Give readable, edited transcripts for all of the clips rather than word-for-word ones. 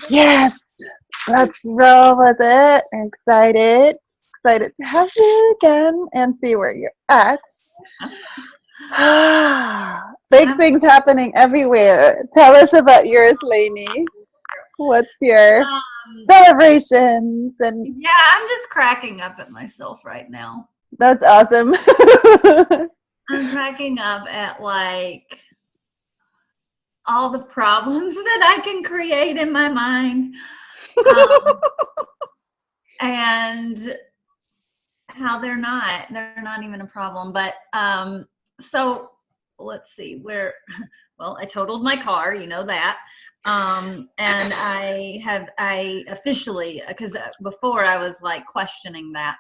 Yes, let's roll with it. Excited. Excited to have you again and see where you're at. Big I'm, things happening everywhere. Tell us about yours, Lanie. What's your um, celebrations? And yeah, I'm just cracking up at myself right now. that's awesome. I'm cracking up at like all the problems that I can create in my mind, um, and how they're not even a problem. But so let's see where. Well, I totaled my car, you know that. And I officially, because before I was like questioning that.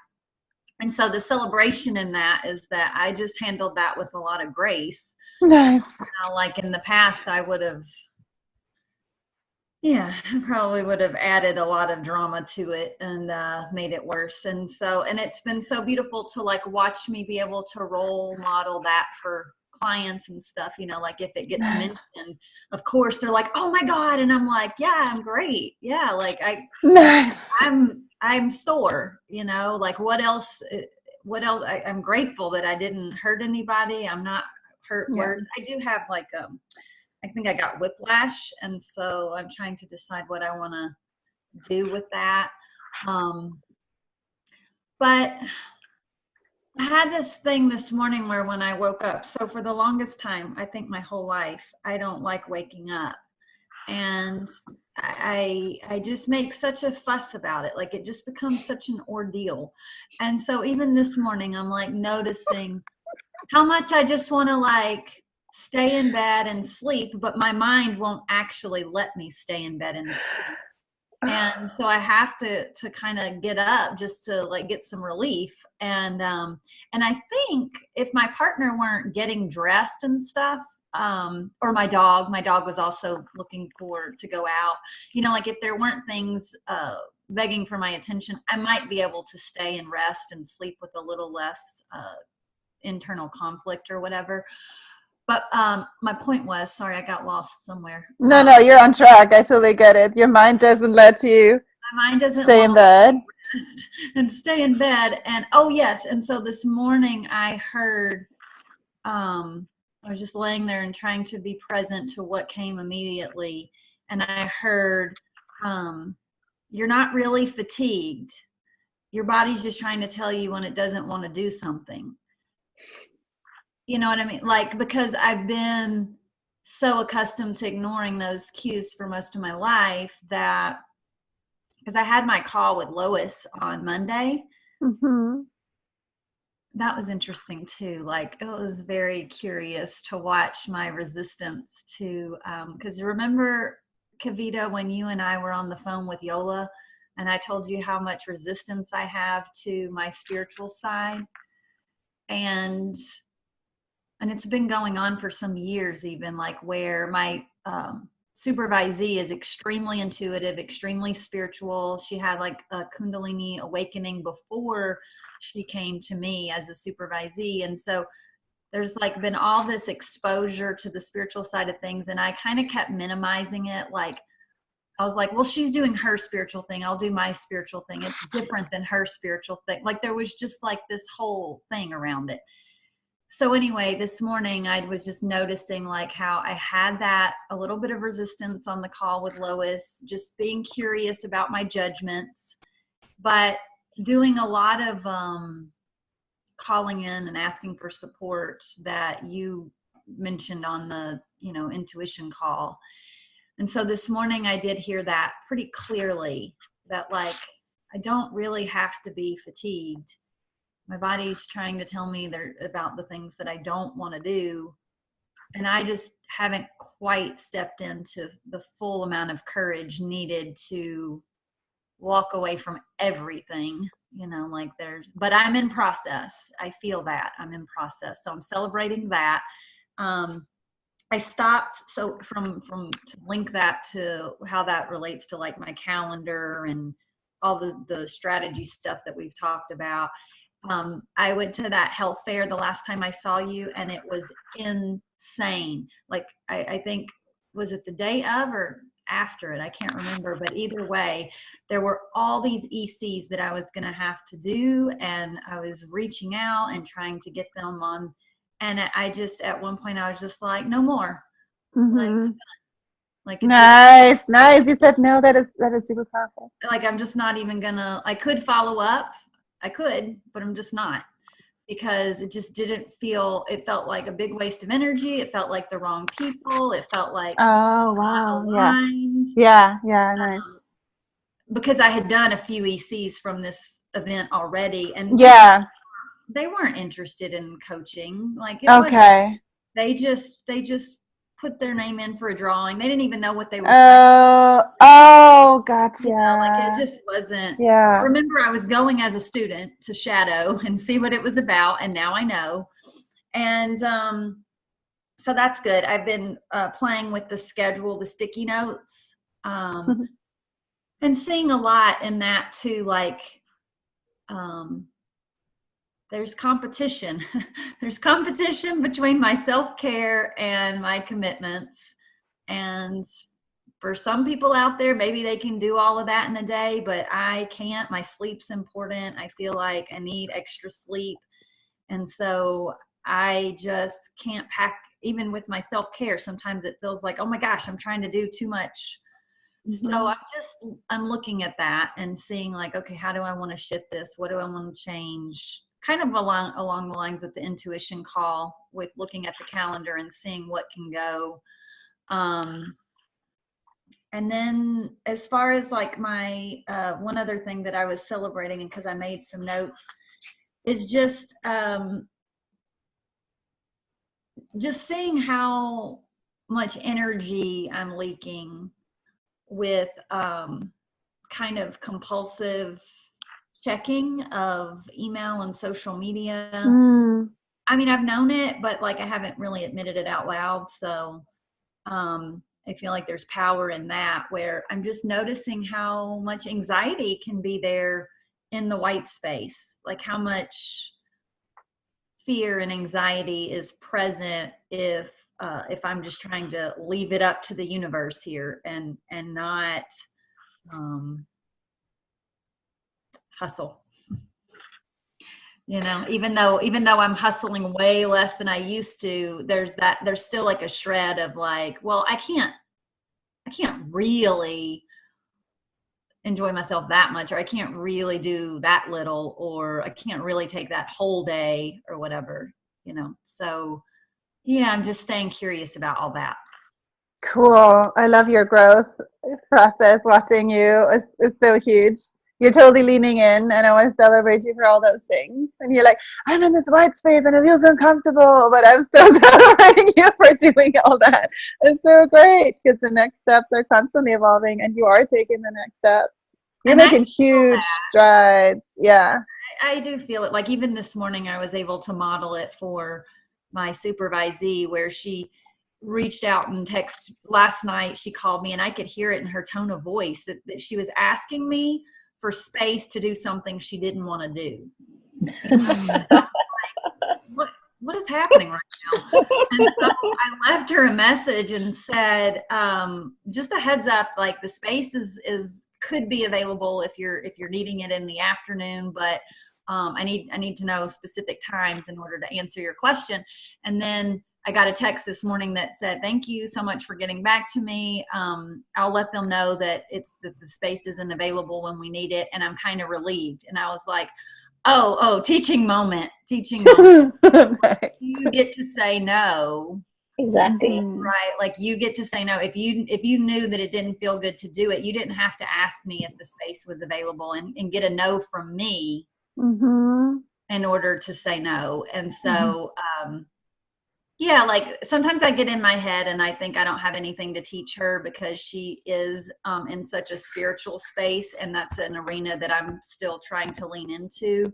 And so the celebration in that is that I just handled that with a lot of grace. Nice. Now, like in the past, I would have, yeah, I probably would have added a lot of drama to it and made it worse. And so, and it's been so beautiful to like watch me be able to role model that for clients and stuff, you know, like if it gets Nice. mentioned, of course they're like, oh my God. And I'm like, yeah, I'm great. Yeah. Like Nice. I'm sore, you know, like what else? I'm grateful that I didn't hurt anybody. I'm not hurt Yeah. worse. I do have like, I think I got whiplash, and so I'm trying to decide what I want to do with that. Um, but I had this thing this morning where when I woke up, so for the longest time, I think my whole life, I don't like waking up, and I just make such a fuss about it. Like it just becomes such an ordeal, and so even this morning, I'm like noticing how much I just want to like stay in bed and sleep, but my mind won't actually let me stay in bed and sleep. And so I have to kind of get up just to like get some relief. And I think if my partner weren't getting dressed and stuff, or my dog was also looking for to go out, you know, like if there weren't things begging for my attention, I might be able to stay and rest and sleep with a little less internal conflict or whatever. But my point was, sorry, I got lost somewhere. No, no, you're on track. I totally get it. Your mind doesn't let you My mind doesn't stay want in to bed. rest and stay in bed. And oh yes, and so this morning I heard, I was just laying there and trying to be present to what came immediately, and I heard, um, "You're not really fatigued. Your body's just trying to tell you when it doesn't want to do something." You know what I mean? Like, because I've been so accustomed to ignoring those cues for most of my life that, because I had my call with Lois on Monday. Hmm. That was interesting too. Like, it was very curious to watch my resistance to, because remember, Kavita, when you and I were on the phone with Yola, and I told you how much resistance I have to my spiritual side, and it's been going on for some years, even like where my supervisee is extremely intuitive, extremely spiritual. She had like a kundalini awakening before she came to me as a supervisee, and so there's like been all this exposure to the spiritual side of things, and I kind of kept minimizing it. Like I was like, well, she's doing her spiritual thing, I'll do my spiritual thing, it's different than her spiritual thing. Like there was just like this whole thing around it. So anyway, this morning I was just noticing like how I had that a little bit of resistance on the call with Lois, just being curious about my judgments, but doing a lot of calling in and asking for support that you mentioned on the, you know, intuition call. And so this morning I did hear that pretty clearly, that like I don't really have to be fatigued. My body's trying to tell me about the things that I don't want to do. And I just haven't quite stepped into the full amount of courage needed to walk away from everything, you know, like but I'm in process. I feel that I'm in process. So I'm celebrating that. Um, I stopped. So to link that to how that relates to like my calendar and all the strategy stuff that we've talked about. I went to that health fair the last time I saw you, and it was insane. Like I think, was it the day of or after it. I can't remember, but either way, there were all these ECs that I was going to have to do, and I was reaching out and trying to get them on. And I just, at one point, I was just like, no more. Mm-hmm. Like it just, Nice, nice. You said no. That is super powerful. like I'm just not even gonna. I could follow up, I could, but I'm just not, because it just didn't feel. It felt like a big waste of energy. It felt like the wrong people. It felt like Oh not wow, yeah, aligned. yeah, nice. Because I had done a few ECs from this event already, and Yeah. they weren't interested in coaching. Like it was, Okay. they just put their name in for a drawing. They didn't even know what they were signing. Oh, Like it gotcha. just wasn't. I Yeah. remember I was going as a student to shadow and see what it was about, and now I know. And so that's good. I've been playing with the schedule, the sticky notes, and seeing a lot in that too. Like um, there's competition. There's competition between my self-care and my commitments. And for some people out there, maybe they can do all of that in a day, but I can't. My sleep's important. I feel like I need extra sleep. And so I just can't pack, even with my self-care. Sometimes it feels like, oh my gosh, I'm trying to do too much. So Mhm. I'm looking at that and seeing like, okay, how do I want to shift this? What do I want to change? Kind of along the lines with the intuition call, with looking at the calendar and seeing what can go. Um, and then as far as like my one other thing that I was celebrating, and because I made some notes, is just seeing how much energy I'm leaking with kind of compulsive checking of email and social media. Mm. I mean, I've known it, but like I haven't really admitted it out loud. So I feel like there's power in that, where I'm just noticing how much anxiety can be there in the white space, like how much fear and anxiety is present if I'm just trying to leave it up to the universe here and not um, hustle. Even though I'm hustling way less than I used to, there's still like a shred of like, well, I can't really enjoy myself that much, or I can't really do that little, or I can't really take that whole day or whatever. So yeah, I'm just staying curious about all that. Cool. I love your growth process. Watching you, it's so huge. You're totally leaning in, and I want to celebrate you for all those things. And you're like, I'm in this white space, and it feels uncomfortable, but I'm so celebrating you for doing all that. It's so great because the next steps are constantly evolving, and you are taking the next step. You're And I making feel huge strides. Yeah. I do feel it. Like even this morning, I was able to model it for my supervisee, where she reached out and text last night. She called me, and I could hear it in her tone of voice that she was asking me for space to do something she didn't want to do. What what is happening right now? And so I left her a message and said, just a heads up, like the space is could be available if you're needing it in the afternoon, but I need to know specific times in order to answer your question. And then I got a text this morning that said, thank you so much for getting back to me. I'll let them know that the space isn't available when we need it. And I'm kind of relieved. And I was like, oh, teaching moment. Nice. You get to say no. Exactly. Mhm. Right, like you get to say no. If you knew that it didn't feel good to do it, you didn't have to ask me if the space was available and get a no from me Mhm. in order to say no. And Mhm. so yeah, like sometimes I get in my head and I think I don't have anything to teach her, because she is in such a spiritual space, and that's an arena that I'm still trying to lean into.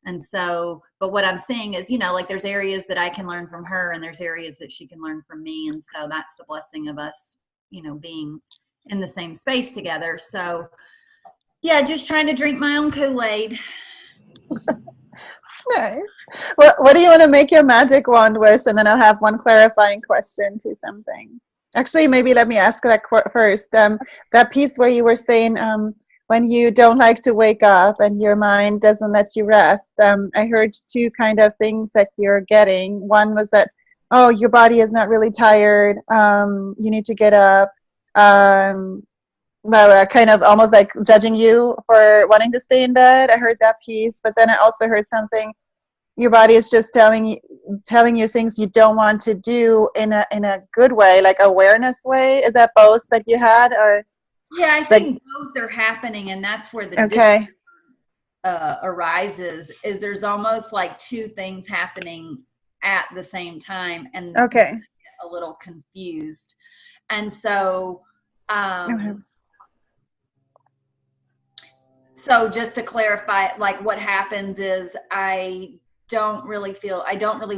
And so, but what I'm seeing is, like there's areas that I can learn from her, and there's areas that she can learn from me. And so that's the blessing of us, being in the same space together. So yeah, just trying to drink my own Kool-Aid. Nice. What do you want to make your magic wand wish? And then I'll have one clarifying question to something. Actually, maybe let me ask that first. That piece where you were saying when you don't like to wake up and your mind doesn't let you rest, I heard two kind of things that you're getting. One was that, oh, your body is not really tired. You need to get up. No, kind of almost like judging you for wanting to stay in bed. I heard that piece, but then I also heard something. Your body is just telling you things you don't want to do in a good way, like awareness way. Is that both that you had, or Yeah, I like? think both are happening, and that's where the Okay. arises. Is there's almost like two things happening at the same time, and Okay. a little confused. And so, Okay. so just to clarify, like what happens is I don't really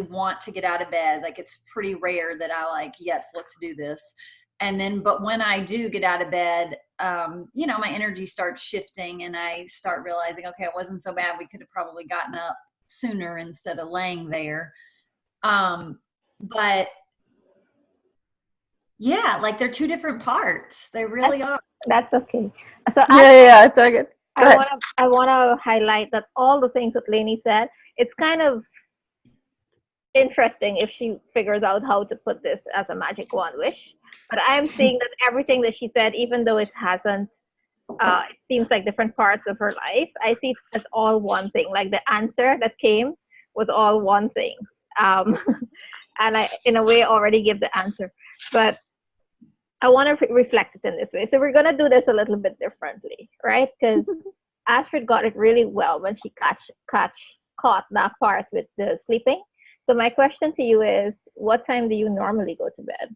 want to get out of bed. Like it's pretty rare that I like, yes, let's do this. And then, but when I do get out of bed, my energy starts shifting and I start realizing, okay, it wasn't so bad. We could have probably gotten up sooner instead of laying there. But yeah, like they're two different parts. They really are. That's okay. So Yeah. It's okay. Go ahead. I wanna highlight that all the things that Lanie said, it's kind of interesting if she figures out how to put this as a magic wand wish. But I'm seeing that everything that she said, even though it hasn't, it seems like different parts of her life, I see it as all one thing. Like the answer that came was all one thing. Um, and I, in a way, already give the answer. But I want to reflect it in this way. So we're going to do this a little bit differently, right? Because Astrid got it really well when she caught that part with the sleeping. So my question to you is, what time do you normally go to bed?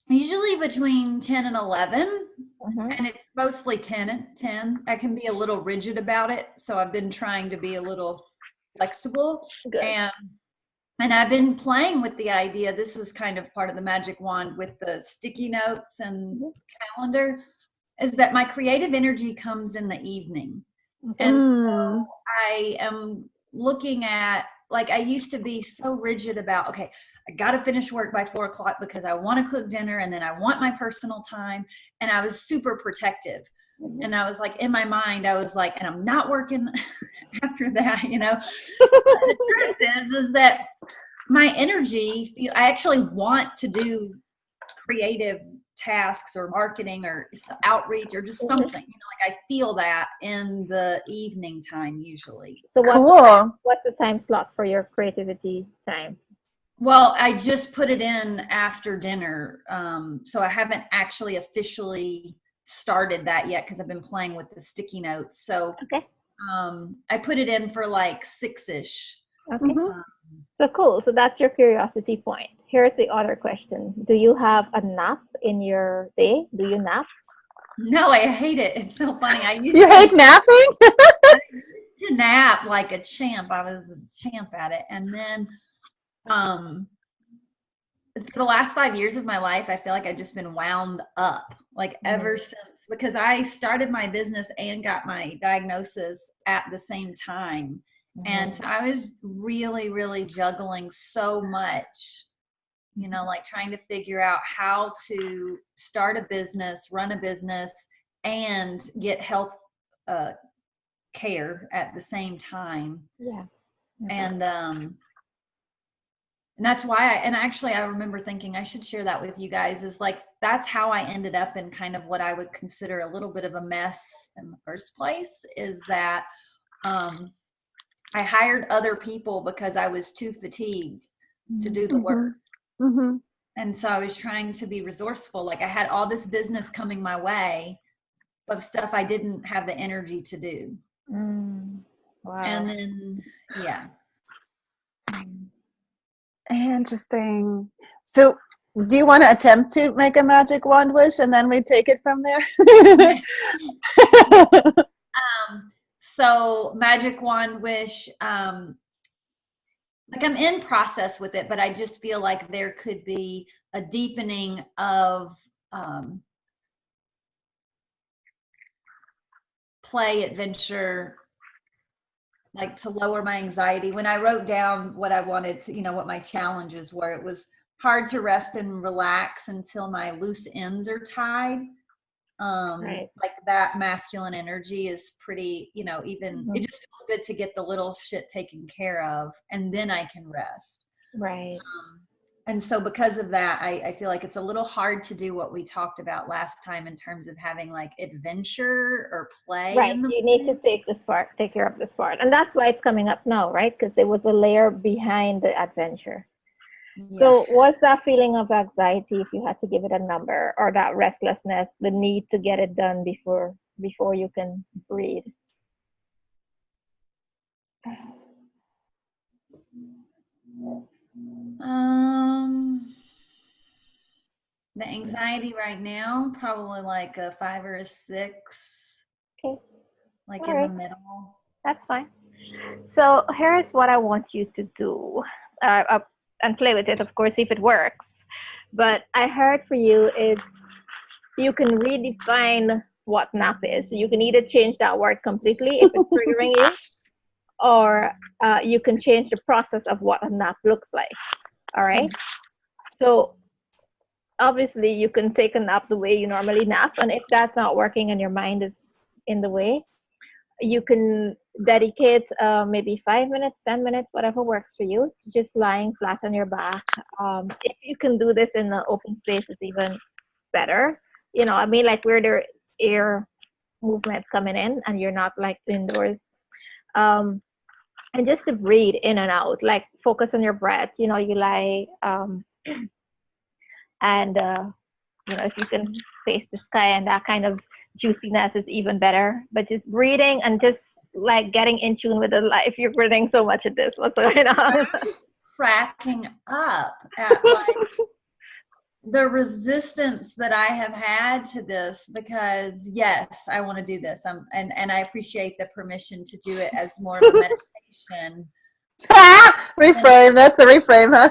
Usually between 10 and 11, Mm-hmm. and it's mostly 10 and 10. I can be a little rigid about it, so I've been trying to be a little flexible. Good. And I've been playing with the idea, this is kind of part of the magic wand with the sticky notes and calendar, is that my creative energy comes in the evening. Okay. And so I am looking at, like, I used to be so rigid about, okay, I got to finish work by 4 o'clock because I want to cook dinner and then I want my personal time. And I was super protective. And I was like, in my mind, I was like, and I'm not working after that, But the truth is that my energy, I actually want to do creative tasks or marketing or outreach or just something, like I feel that in the evening time usually. So what's the time slot for your creativity time? Well, I just put it in after dinner. So I haven't actually officially started that yet because I've been playing with the sticky notes. So okay. I put it in for like 6-ish. Okay. So cool. So that's your curiosity point. Here's the other question. Do you have a nap in your day? Do you nap? No, I hate it. It's so funny. You hate napping? I used to nap like a champ. I was a champ at it. And then for the last 5 years of my life, I feel like I've just been wound up, like ever since, because I started my business and got my diagnosis at the same time. And so I was really, really juggling so much, like trying to figure out how to start a business, run a business, and get health care at the same time. Yeah. And that's why I remember thinking I should share that with you guys, is like, that's how I ended up in kind of what I would consider a little bit of a mess in the first place, is that I hired other people because I was too fatigued to do the work. And so I was trying to be resourceful. Like I had all this business coming my way of stuff I didn't have the energy to do. Wow. And then, yeah. Interesting. So do you want to attempt to make a magic wand wish and then we take it from there? So magic wand wish, like I'm in process with it, but I just feel like there could be a deepening of play, adventure, like to lower my anxiety. When I wrote down what I wanted to, what my challenges were, it was hard to rest and relax until my loose ends are tied. Right. Like that masculine energy is pretty, even Mhm. it just feels good to get the little shit taken care of, and then I can rest. Right. And so because of that, I feel like it's a little hard to do what we talked about last time in terms of having like adventure or play Right. in the You need to morning. take care of this part. And that's why it's coming up now, right? Because there was a layer behind the adventure. Yeah. So what's that feeling of anxiety, if you had to give it a number, or that restlessness, the need to get it done before you can breathe? Um, the anxiety right now, probably like a 5 or a 6, Okay. like All in the right. middle. That's fine. So here's what I want you to do, and play with it, of course, if it works. But I heard for you is you can redefine what nap is. So you can either change that word completely if it's triggering you, or you can change the process of what a nap looks like. All right. So obviously, you can take a nap the way you normally nap, and if that's not working and your mind is in the way, you can dedicate maybe 5 minutes, 10 minutes, whatever works for you, just lying flat on your back. If you can do this in an open space, it's even better. I mean, like where there's air movement coming in and you're not like indoors. Um, and just to breathe in and out, like focus on your breath. You lie, and if you can face the sky, and that kind of juiciness is even better. But just breathing and just like getting in tune with the life. You're breathing so much at this. What's going on? Cracking up at like the resistance that I have had to this, because yes, I want to do this. And I appreciate the permission to do it as more of a meditation. Reframe. That's the reframe, huh?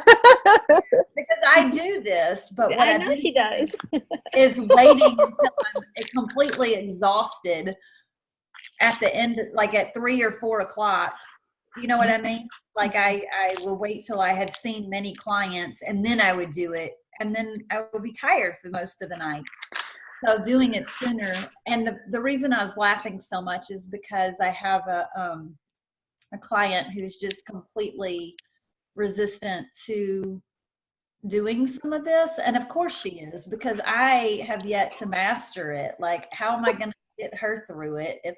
Because I do this, but what I I've know been she does. doing is waiting until I'm completely exhausted at the end, like at 3 or 4 o'clock. You know what I mean? Like I will wait till I had seen many clients, and then I would do it. And then I would be tired for most of the night. So doing it sooner. And the reason I was laughing so much is because I have a client who's just completely resistant to doing some of this. And of course she is, because I have yet to master it. Like, how am I going to get her through it if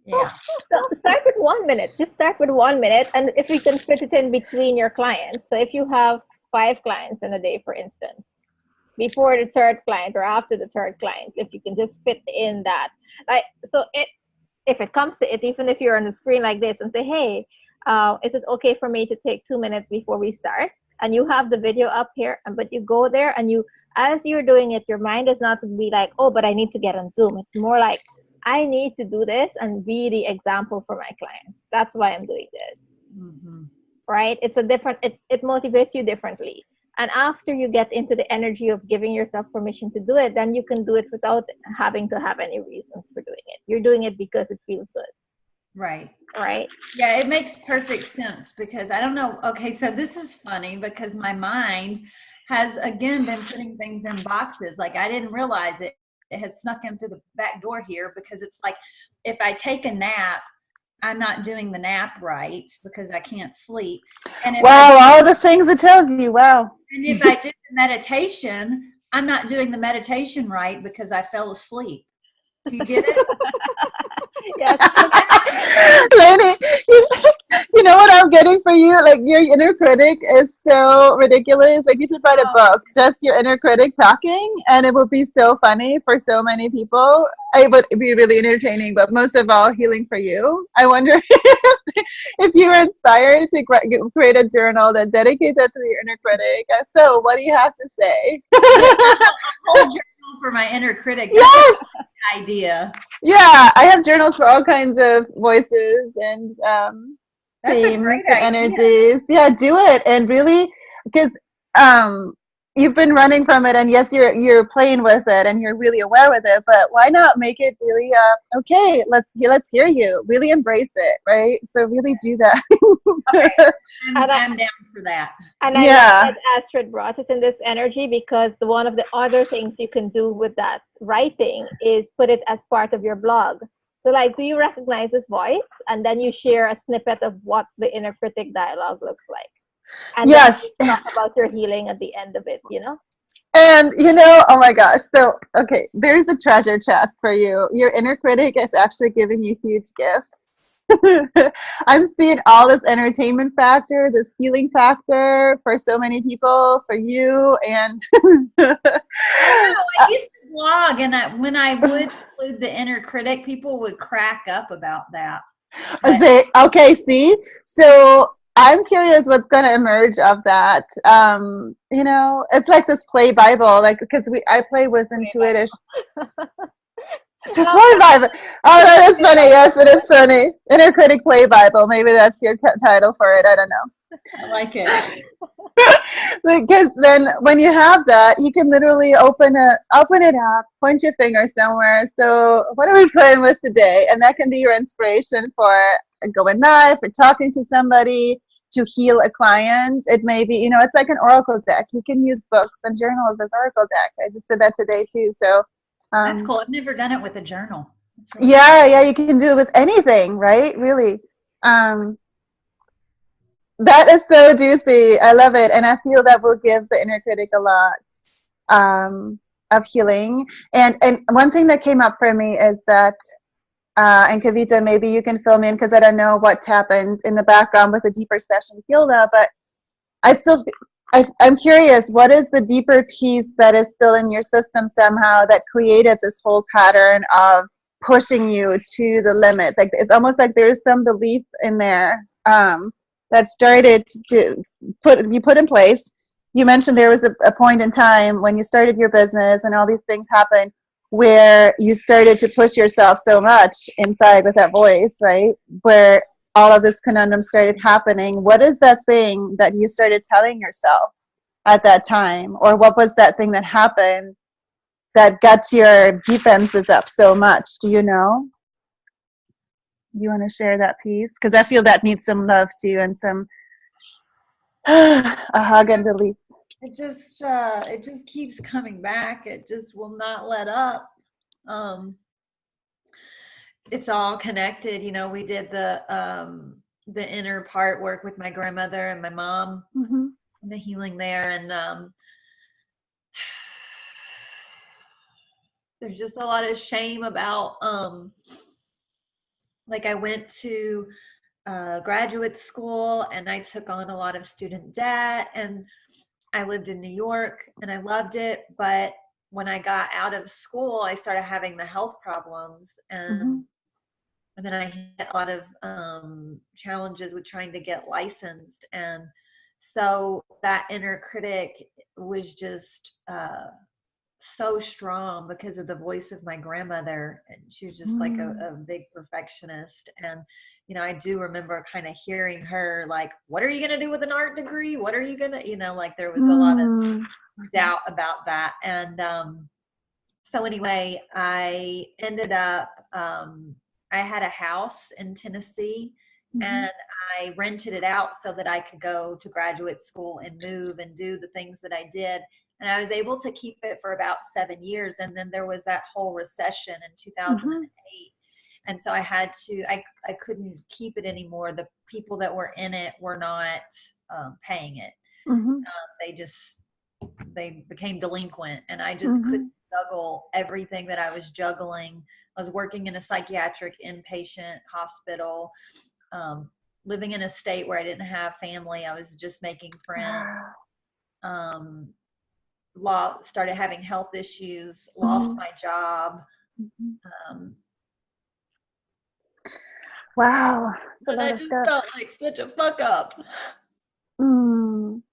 yeah. So start with 1 minute. Just start with 1 minute, and if you can fit it in between your clients. So if you have 5 clients in a day, for instance, before the third client or after the third client, if you can just fit in that, like, so if it comes to it, even if you're on the screen like this and say, hey, is it okay for me to take 2 minutes before we start? And you have the video up here, but you go there and as you're doing it, your mind is not to be like, oh, but I need to get on Zoom. It's more like, I need to do this and be the example for my clients. That's why I'm doing this. Mm-hmm. Right? It's it motivates you differently. And after you get into the energy of giving yourself permission to do it, then you can do it without having to have any reasons for doing it. You're doing it because it feels good. Right. Right? Yeah, it makes perfect sense, because I don't know. Okay, so this is funny because my mind has again been putting things in boxes. Like, I didn't realize it had snuck in through the back door here, because it's like if I take a nap, I'm not doing the nap right because I can't sleep. And Wow, all the things it tells you. Wow. if I do the meditation, I'm not doing the meditation right because I fell asleep. Do you get it? Yes. Lanie, you know what I'm getting for you? Like, your inner critic is so ridiculous. Like, you should write a book, just your inner critic talking, and it would be so funny for so many people. It would be really entertaining, but most of all, healing for you. I wonder if you were inspired to create a journal that dedicates that to your inner critic. So, what do you have to say? A whole journal for my inner critic. That's Yes. an idea. Yeah, I have journals for all kinds of voices and That's a themes great and idea. energies. Yeah, do it. And really, because you've been running from it, and yes, you're playing with it and you're really aware with it, but why not make it really okay, let's hear you, really embrace it, right? So really do that. Okay, I'm down for that. And I love Yeah. that Astrid brought it in this energy, because one of the other things you can do with that writing is put it as part of your blog. So like, do you recognize this voice? And then you share a snippet of what the inner critic dialogue looks like. And Yes. then you talk about your healing at the end of it, you know? And oh my gosh, so okay, there's a treasure chest for you. Your inner critic is actually giving you huge gifts. I'm seeing all this entertainment factor, this healing factor for so many people, for you, and I know. I used to blog, and when I would include the inner critic, people would crack up about that. Okay, see, so I'm curious what's going to emerge of that. It's like this play Bible, like, because I play with intuitive. It's a play Bible. Oh, that is funny. Yes, it is funny. Inner critic play Bible. Maybe that's your title for it. I don't know. I like it. Because then when you have that, you can literally open it up, point your finger somewhere. So what are we playing with today? And that can be your inspiration for going live, for talking to somebody, to heal a client. It may be, it's like an oracle deck. You can use books and journals as oracle deck. I just did that today too. So that's cool. I've never done it with a journal. Really yeah, you can do it with anything, right? Really. That is so juicy. I love it. And I feel that will give the inner critic a lot of healing. And one thing that came up for me is that, and Kavita, maybe you can fill me in, because I don't know what happened in the background with a deeper session Hilda, but I'm curious, what is the deeper piece that is still in your system somehow that created this whole pattern of pushing you to the limit? Like, it's almost like there's some belief in there that started to be put in place. You mentioned there was a point in time when you started your business and all these things happened where you started to push yourself so much inside with that voice, right? Where all of this conundrum started happening. What is that thing that you started telling yourself at that time? Or what was that thing that happened that got your defenses up so much? Do you know? You want to share that piece? Because I feel that needs some love too, and some a hug and release. It just keeps coming back. It just will not let up. It's all connected. We did the inner part work with my grandmother and my mom, and the healing there, and there's just a lot of shame about like, I went to graduate school and I took on a lot of student debt, and I lived in New York and I loved it. But when I got out of school, I started having the health problems, and then I had a lot of challenges with trying to get licensed. And so that inner critic was just so strong because of the voice of my grandmother. And she was just like a big perfectionist. And, I do remember kind of hearing her like, what are you going to do with an art degree? What are you going to, like, there was a lot of doubt about that. And so anyway, I ended up, I had a house in Tennessee, and I rented it out so that I could go to graduate school and move and do the things that I did. And I was able to keep it for about 7 years. And then there was that whole recession in 2008. And so I had to, I couldn't keep it anymore. The people that were in it were not paying it. They became delinquent, and I just couldn't juggle everything that I was juggling. I was working in a psychiatric inpatient hospital, living in a state where I didn't have family. I was just making friends. Started having health issues, lost my job. Wow. And I just felt like such a fuck up. So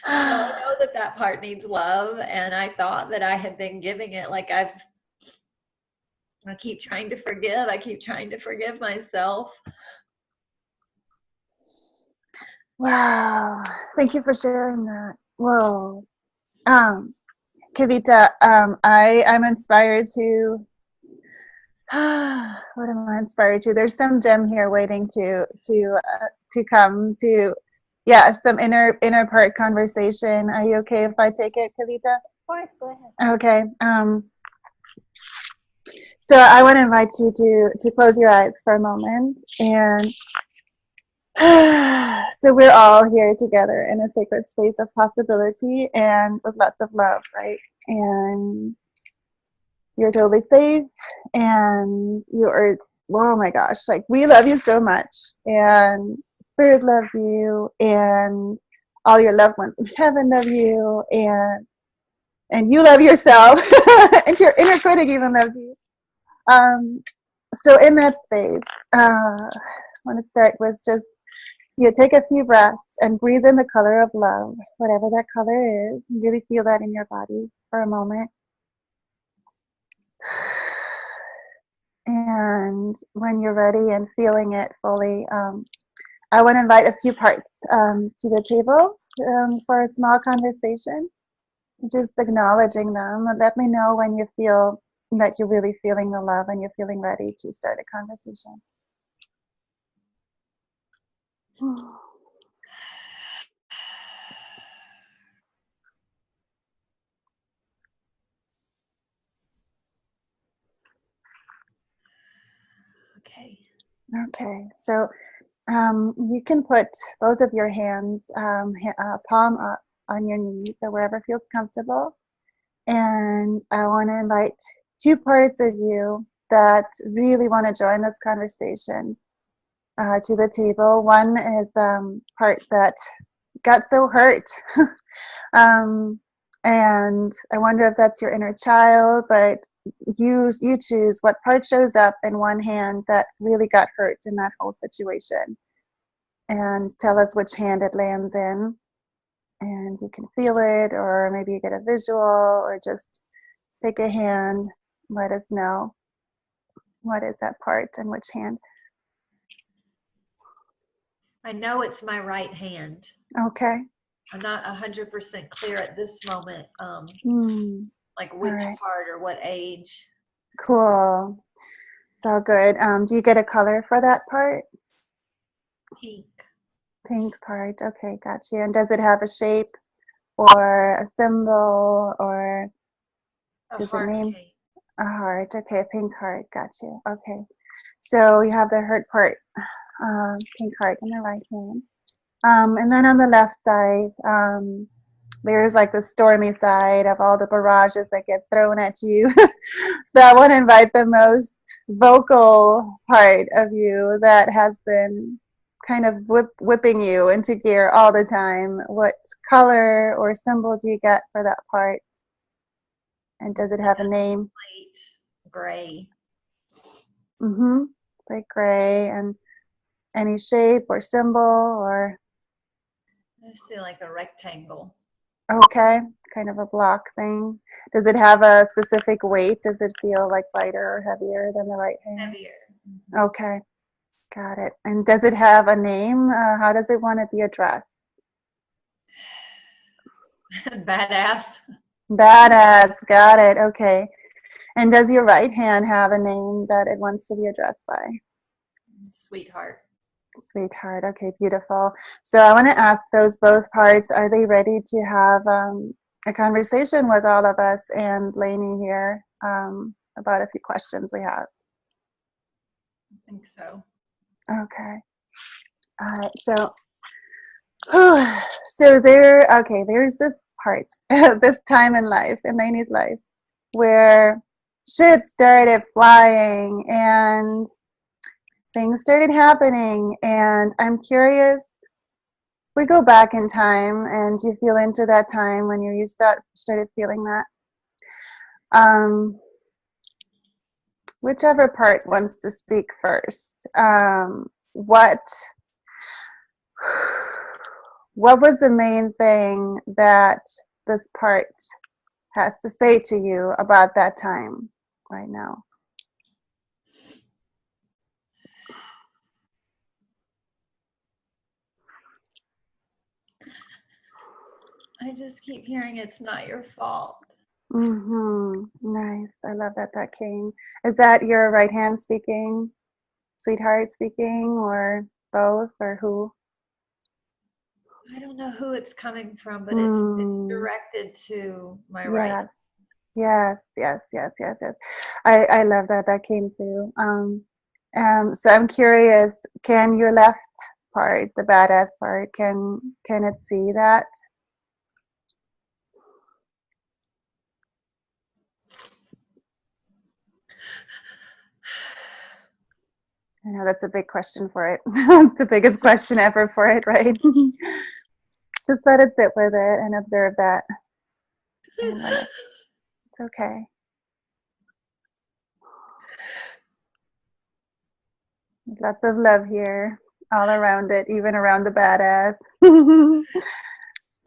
I know that part needs love, and I thought that I had been giving it. Like, I keep trying to forgive. I keep trying to forgive myself. Wow. Thank you for sharing that. Whoa. Kavita, I'm inspired to what am I inspired to? There's some gem here waiting to come to, yeah, some inner part conversation. Are you okay if I take it, Kavita? Of course, go ahead. Okay. So I want to invite you to close your eyes for a moment, and so we're all here together in a sacred space of possibility and with lots of love, right? And you're totally safe, and you are, oh my gosh, like we love you so much, and Spirit loves you, and all your loved ones in heaven love you, and you love yourself, and your inner critic even loves you. So in that space, I want to start with just you take a few breaths and breathe in the color of love, whatever that color is, and really feel that in your body for a moment. And when you're ready and feeling it fully, I want to invite a few parts to the table for a small conversation, just acknowledging them. Let me know when you feel that you're really feeling the love and you're feeling ready to start a conversation. Okay. Okay, so you can put both of your hands, palm up on your knees or wherever feels comfortable. And I want to invite two parts of you that really want to join this conversation to the table. One is part that got so hurt. And I wonder if that's your inner child, but you choose what part shows up in one hand that really got hurt in that whole situation, and tell us which hand it lands in, and you can feel it, or maybe you get a visual, or just pick a hand. Let us know what is that part and which hand. I know it's my right hand. Okay. I'm not 100% clear at this moment, like which right. part or what age. Cool. It's all good. Do you get a color for that part? Pink. Pink part. Okay, got you. And does it have a shape or a symbol, or does it name? Shape. A heart. Okay, a pink heart. Got you. Okay. So you have the hurt part, pink heart in the right hand. And then on the left side, there's like the stormy side of all the barrages that get thrown at you. That would invite the most vocal part of you that has been kind of whipping you into gear all the time. What color or symbol do you get for that part? And does it have a name? Light gray. Mm-hmm. Light gray. And any shape or symbol, or? I see like a rectangle. Okay, kind of a block thing. Does it have a specific weight? Does it feel like lighter or heavier than the right hand? Heavier. Okay, got it. And does it have a name? How does it want to be addressed? Badass. Badass, got it. Okay. And does your right hand have a name that it wants to be addressed by? Sweetheart. Sweetheart. Okay, beautiful. So I want to ask those both parts, are they ready to have a conversation with all of us and Lanie here about a few questions we have? I think so. Okay. All right. So there's this part, this time in life, in Lanie's life, where shit started flying and things started happening, and I'm curious, we go back in time and you feel into that time when you started feeling that. Whichever part wants to speak first. What was the main thing that this part has to say to you about that time right now? I just keep hearing it's not your fault. Nice. I love that that came. Is that your right hand speaking, sweetheart speaking, or both, or who? I don't know who it's coming from, but it's Mm, directed to my right. yes. Yes. I love that that came through. So I'm curious, can your left part, the badass part, can it see that? I know that's a big question for it. It's the biggest question ever for it, right? Just let it sit with it and observe that. And let it, it's okay. There's lots of love here, all around it, even around the badass.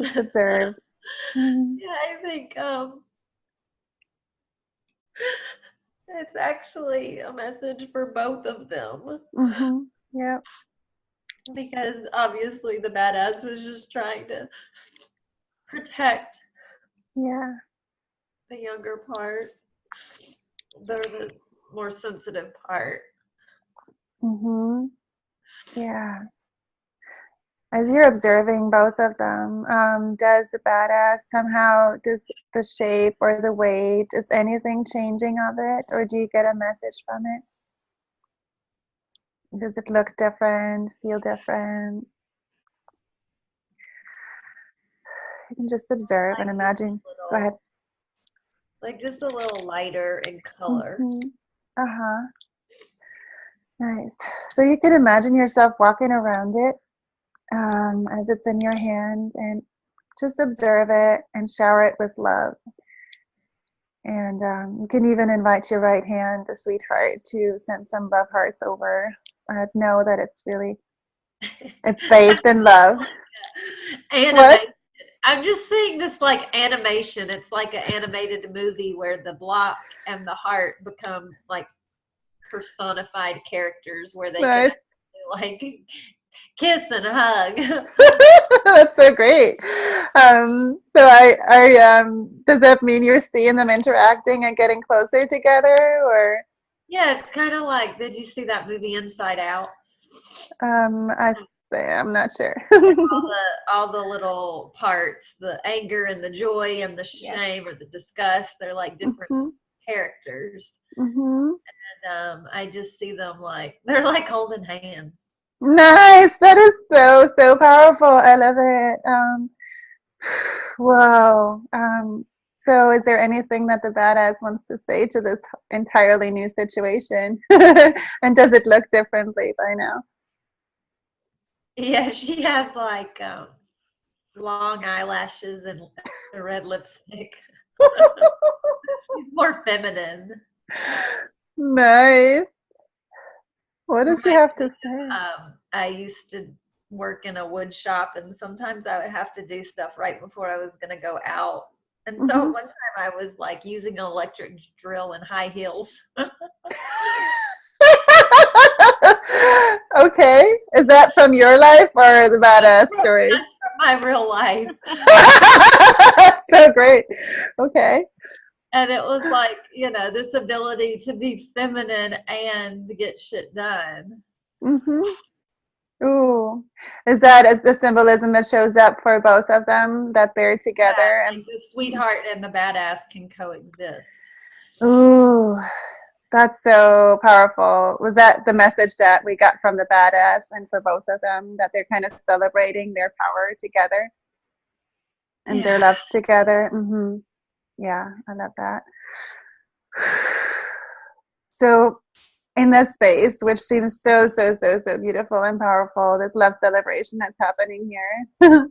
Just observe. Yeah, I think it's actually a message for both of them. Yep. Because obviously the badass was just trying to protect Yeah. the younger part. They're the more sensitive part. Yeah. As you're observing both of them, does the badass somehow, does the shape or the weight, is anything changing of it, or do you get a message from it? Does it look different, feel different? You can just observe and Like imagine. Go ahead. like just a little lighter in color. Uh-huh. Nice. So you can imagine yourself walking around it as it's in your hand, and just observe it and shower it with love. And you can even invite your right hand, the sweetheart, to send some love hearts over. Know that it's really, it's faith and love. What? Animation. I'm just seeing this like animation. It's like an animated movie where the block and the heart become like personified characters where they can Nice. actually like kiss and hug. That's so great. Does that mean you're seeing them interacting and getting closer together, or? Yeah, it's kind of like, did you see that movie Inside Out? I I'm not sure. All the little parts, the anger and the joy and the shame or the disgust, they're like different characters. And I just see them like they're like holding hands. Nice. That is so powerful. I love it. Whoa. So is there anything that the badass wants to say to this entirely new situation? And does it look differently by now? Yeah, she has like long eyelashes and a red lipstick. She's more feminine. Nice. What does she Reminds have me to say? I used to work in a wood shop, and sometimes I would have to do stuff right before I was going to go out. And so one time I was like using an electric drill in high heels. Okay. Is that from your life or the badass story? That's from my real life. So great. Okay. And it was like, you know, this ability to be feminine and get shit done. Ooh. Is that the symbolism that shows up for both of them, that they're together? Yeah, like the sweetheart and the badass can coexist. Ooh, that's so powerful. Was that the message that we got from the badass and for both of them, that they're kind of celebrating their power together and their love together? Yeah, I love that. So in this space, which seems so beautiful and powerful, this love celebration that's happening here.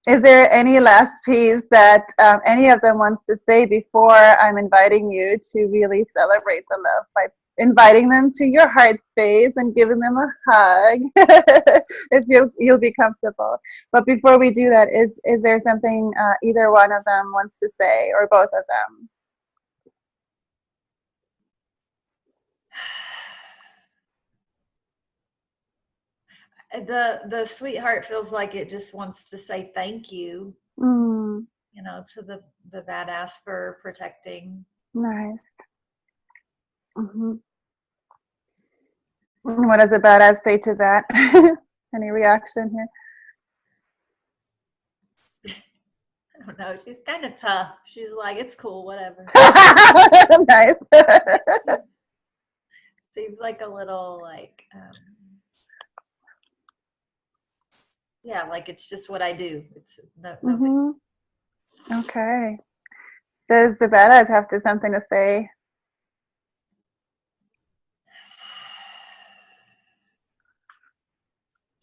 Is there any last piece that any of them wants to say before I'm inviting you to really celebrate the love by inviting them to your heart space and giving them a hug if you'll be comfortable? But before we do that, is there something either one of them wants to say, or both of them? The sweetheart feels like it just wants to say thank you, Mm, to the badass for protecting. nice. Hmm. What does a badass say to that? Any reaction here? I don't know. She's kind of tough. She's like, it's cool, whatever. Nice. Seems like a little like, yeah, like it's just what I do. It's no big. Hmm. Okay. Does the badass have something to say?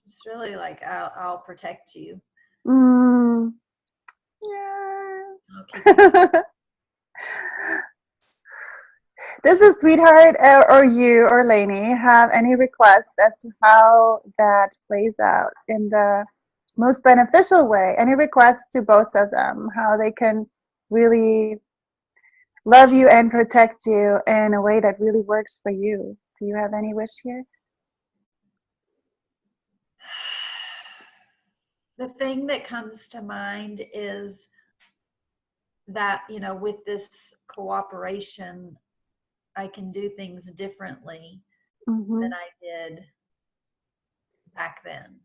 It's really like I'll protect you. Mm, yeah. I'll keep you. Does the sweetheart or you or Lanie have any requests as to how that plays out in the most beneficial way? Any requests to both of them, how they can really love you and protect you in a way that really works for you? Do you have any wish here? The thing that comes to mind is that, with this cooperation, I can do things differently Mm-hmm. than I did back then.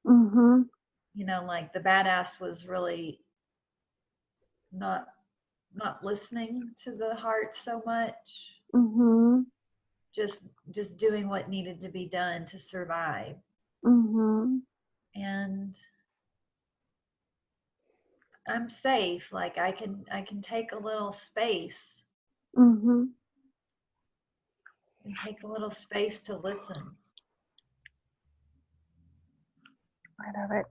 Mm-hmm. Like the badass was really not listening to the heart so much. Mm-hmm. Just doing what needed to be done to survive. Mm-hmm. And I'm safe. Like I can take a little space Mm-hmm. and take a little space to listen. I love it.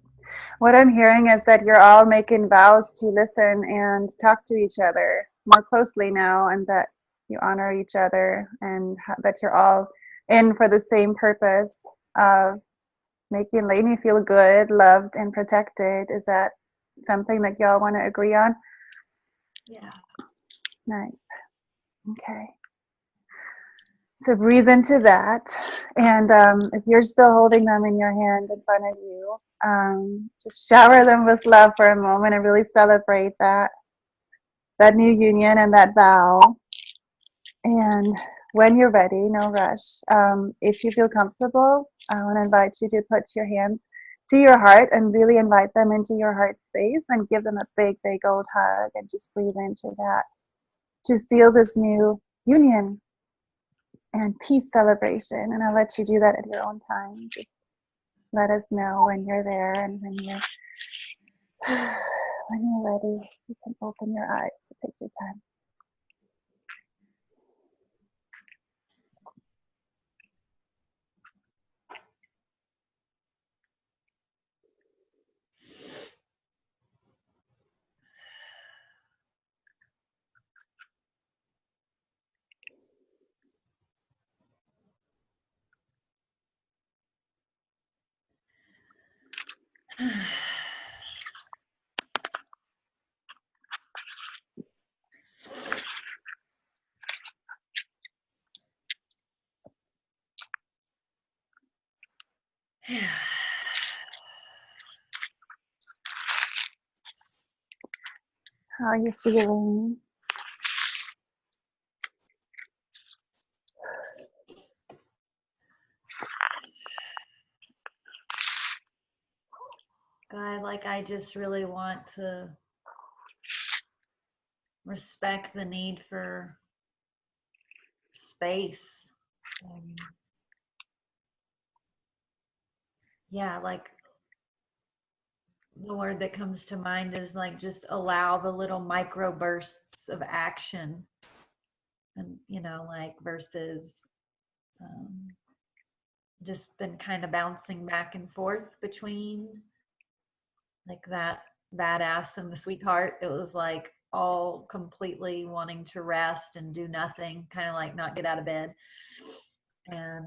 What I'm hearing is that you're all making vows to listen and talk to each other more closely now, and that you honor each other, and that you're all in for the same purpose of making Lanie feel good, loved, and protected. Is that something that y'all want to agree on? Yeah. Nice. Okay. So breathe into that. And if you're still holding them in your hand in front of you, just shower them with love for a moment and really celebrate that new union and that vow. And when you're ready, no rush. If you feel comfortable, I want to invite you to put your hands to your heart and really invite them into your heart space and give them a big, big old hug and just breathe into that to seal this new union and peace celebration. And I'll let you do that at your own time. Just let us know when you're there, and when you're ready, you can open your eyes. So take your time. How are you feeling? God, like I just really want to respect the need for space. Yeah, like the word that comes to mind is like just allow the little micro bursts of action, and like versus um, just been kind of bouncing back and forth between like that badass and the sweetheart. It was like all completely wanting to rest and do nothing, kind of like not get out of bed, and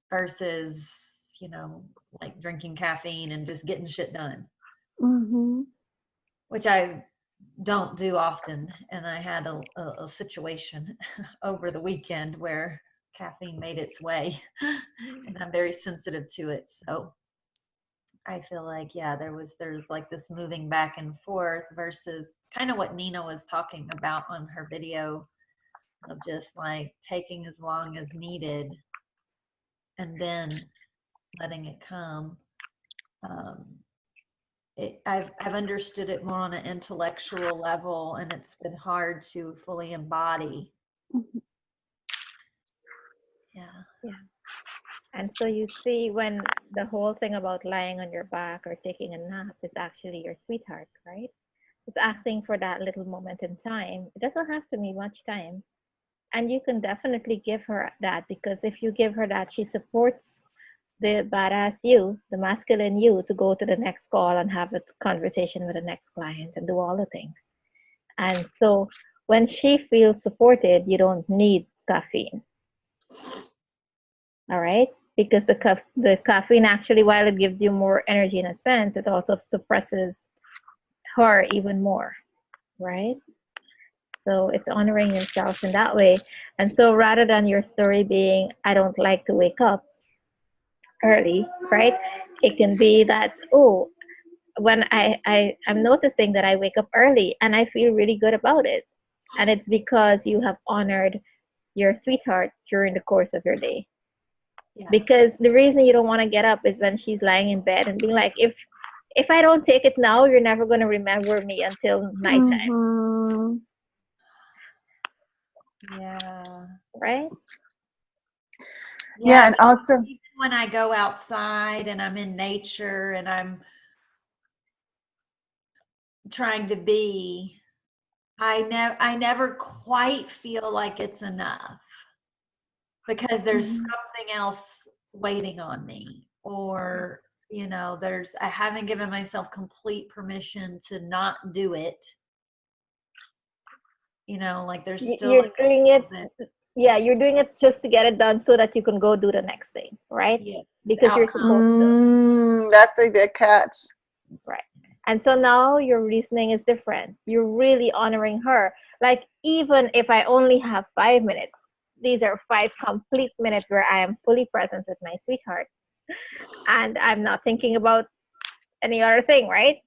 versus like drinking caffeine and just getting shit done, Mm-hmm. which I don't do often. And I had a situation over the weekend where caffeine made its way, and I'm very sensitive to it. So I feel like, yeah, there's like this moving back and forth versus kind of what Nina was talking about on her video of just like taking as long as needed and then letting it come. I've understood it more on an intellectual level, and it's been hard to fully embody. Mhm. Yeah. And so you see, when the whole thing about lying on your back or taking a nap is actually your sweetheart, right? It's asking for that little moment in time. It doesn't have to be much time. And you can definitely give her that, because if you give her that, she supports the badass you, the masculine you, to go to the next call and have a conversation with the next client and do all the things. And so when she feels supported, you don't need caffeine. All right? Because the caffeine actually, while it gives you more energy in a sense, it also suppresses her even more, right? So it's honoring yourself in that way. And so rather than your story being, I don't like to wake up early, right? It can be that, oh, when I'm noticing that I wake up early and I feel really good about it. And it's because you have honored your sweetheart during the course of your day. Yeah. Because the reason you don't want to get up is when she's lying in bed and being like, if I don't take it now, you're never going to remember me until nighttime. Mhm. Yeah. Right? Yeah, and also, even when I go outside and I'm in nature and I'm trying to be, I never quite feel like it's enough, because there's something else waiting on me, or I haven't given myself complete permission to not do it. Like there's still You're like doing it. Yeah, you're doing it just to get it done so that you can go do the next thing, right? Yeah, Because you're supposed to. that's a good catch. Right. And so now your reasoning is different. You're really honoring her. Like, even if I only have 5 minutes, these are 5 complete minutes where I am fully present with my sweetheart. And I'm not thinking about any other thing, right?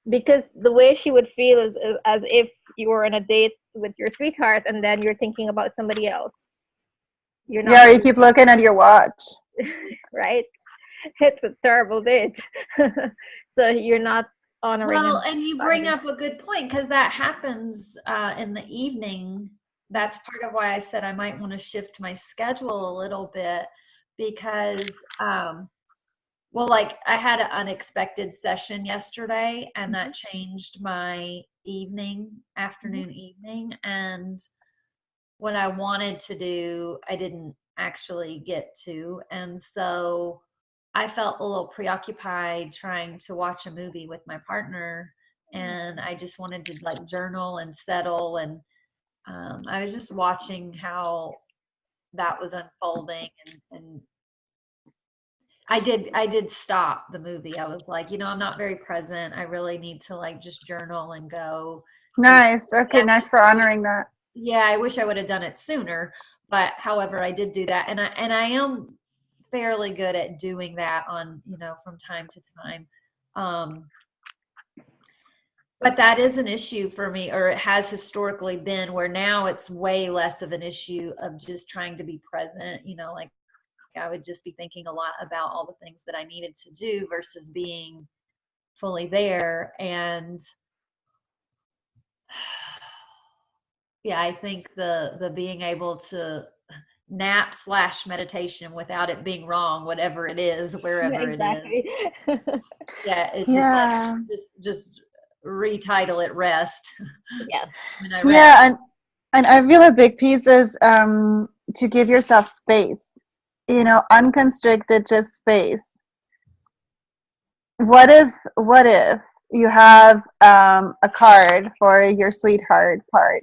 Because the way she would feel is as if you were on a date with your sweetheart and then you're thinking about somebody else. You're not. Yeah, you keep looking at your watch. Right? It's a terrible date. So you're not honoring. Well, and you bring up a good point, because that happens in the evening. That's part of why I said I might want to shift my schedule a little bit, because well, like I had an unexpected session yesterday, and that changed my afternoon, evening, and what I wanted to do, I didn't actually get to. And so I felt a little preoccupied trying to watch a movie with my partner, and I just wanted to like journal and settle. And I was just watching how that was unfolding, and I did stop the movie. I was like, I'm not very present. I really need to like just journal and go. Nice. Okay, nice for honoring that. Yeah, I wish I would have done it sooner, but however, I did do that, and I am fairly good at doing that on from time to time. But that is an issue for me, or it has historically been, where now it's way less of an issue of just trying to be present. Like I would just be thinking a lot about all the things that I needed to do versus being fully there. And yeah, I think the being able to nap / meditation without it being wrong, whatever it is, wherever it is. Yeah, it's just like just retitle it rest. Yes. Yeah, and I feel a big piece is to give yourself space. Unconstricted, just space. What if you have a card for your sweetheart part,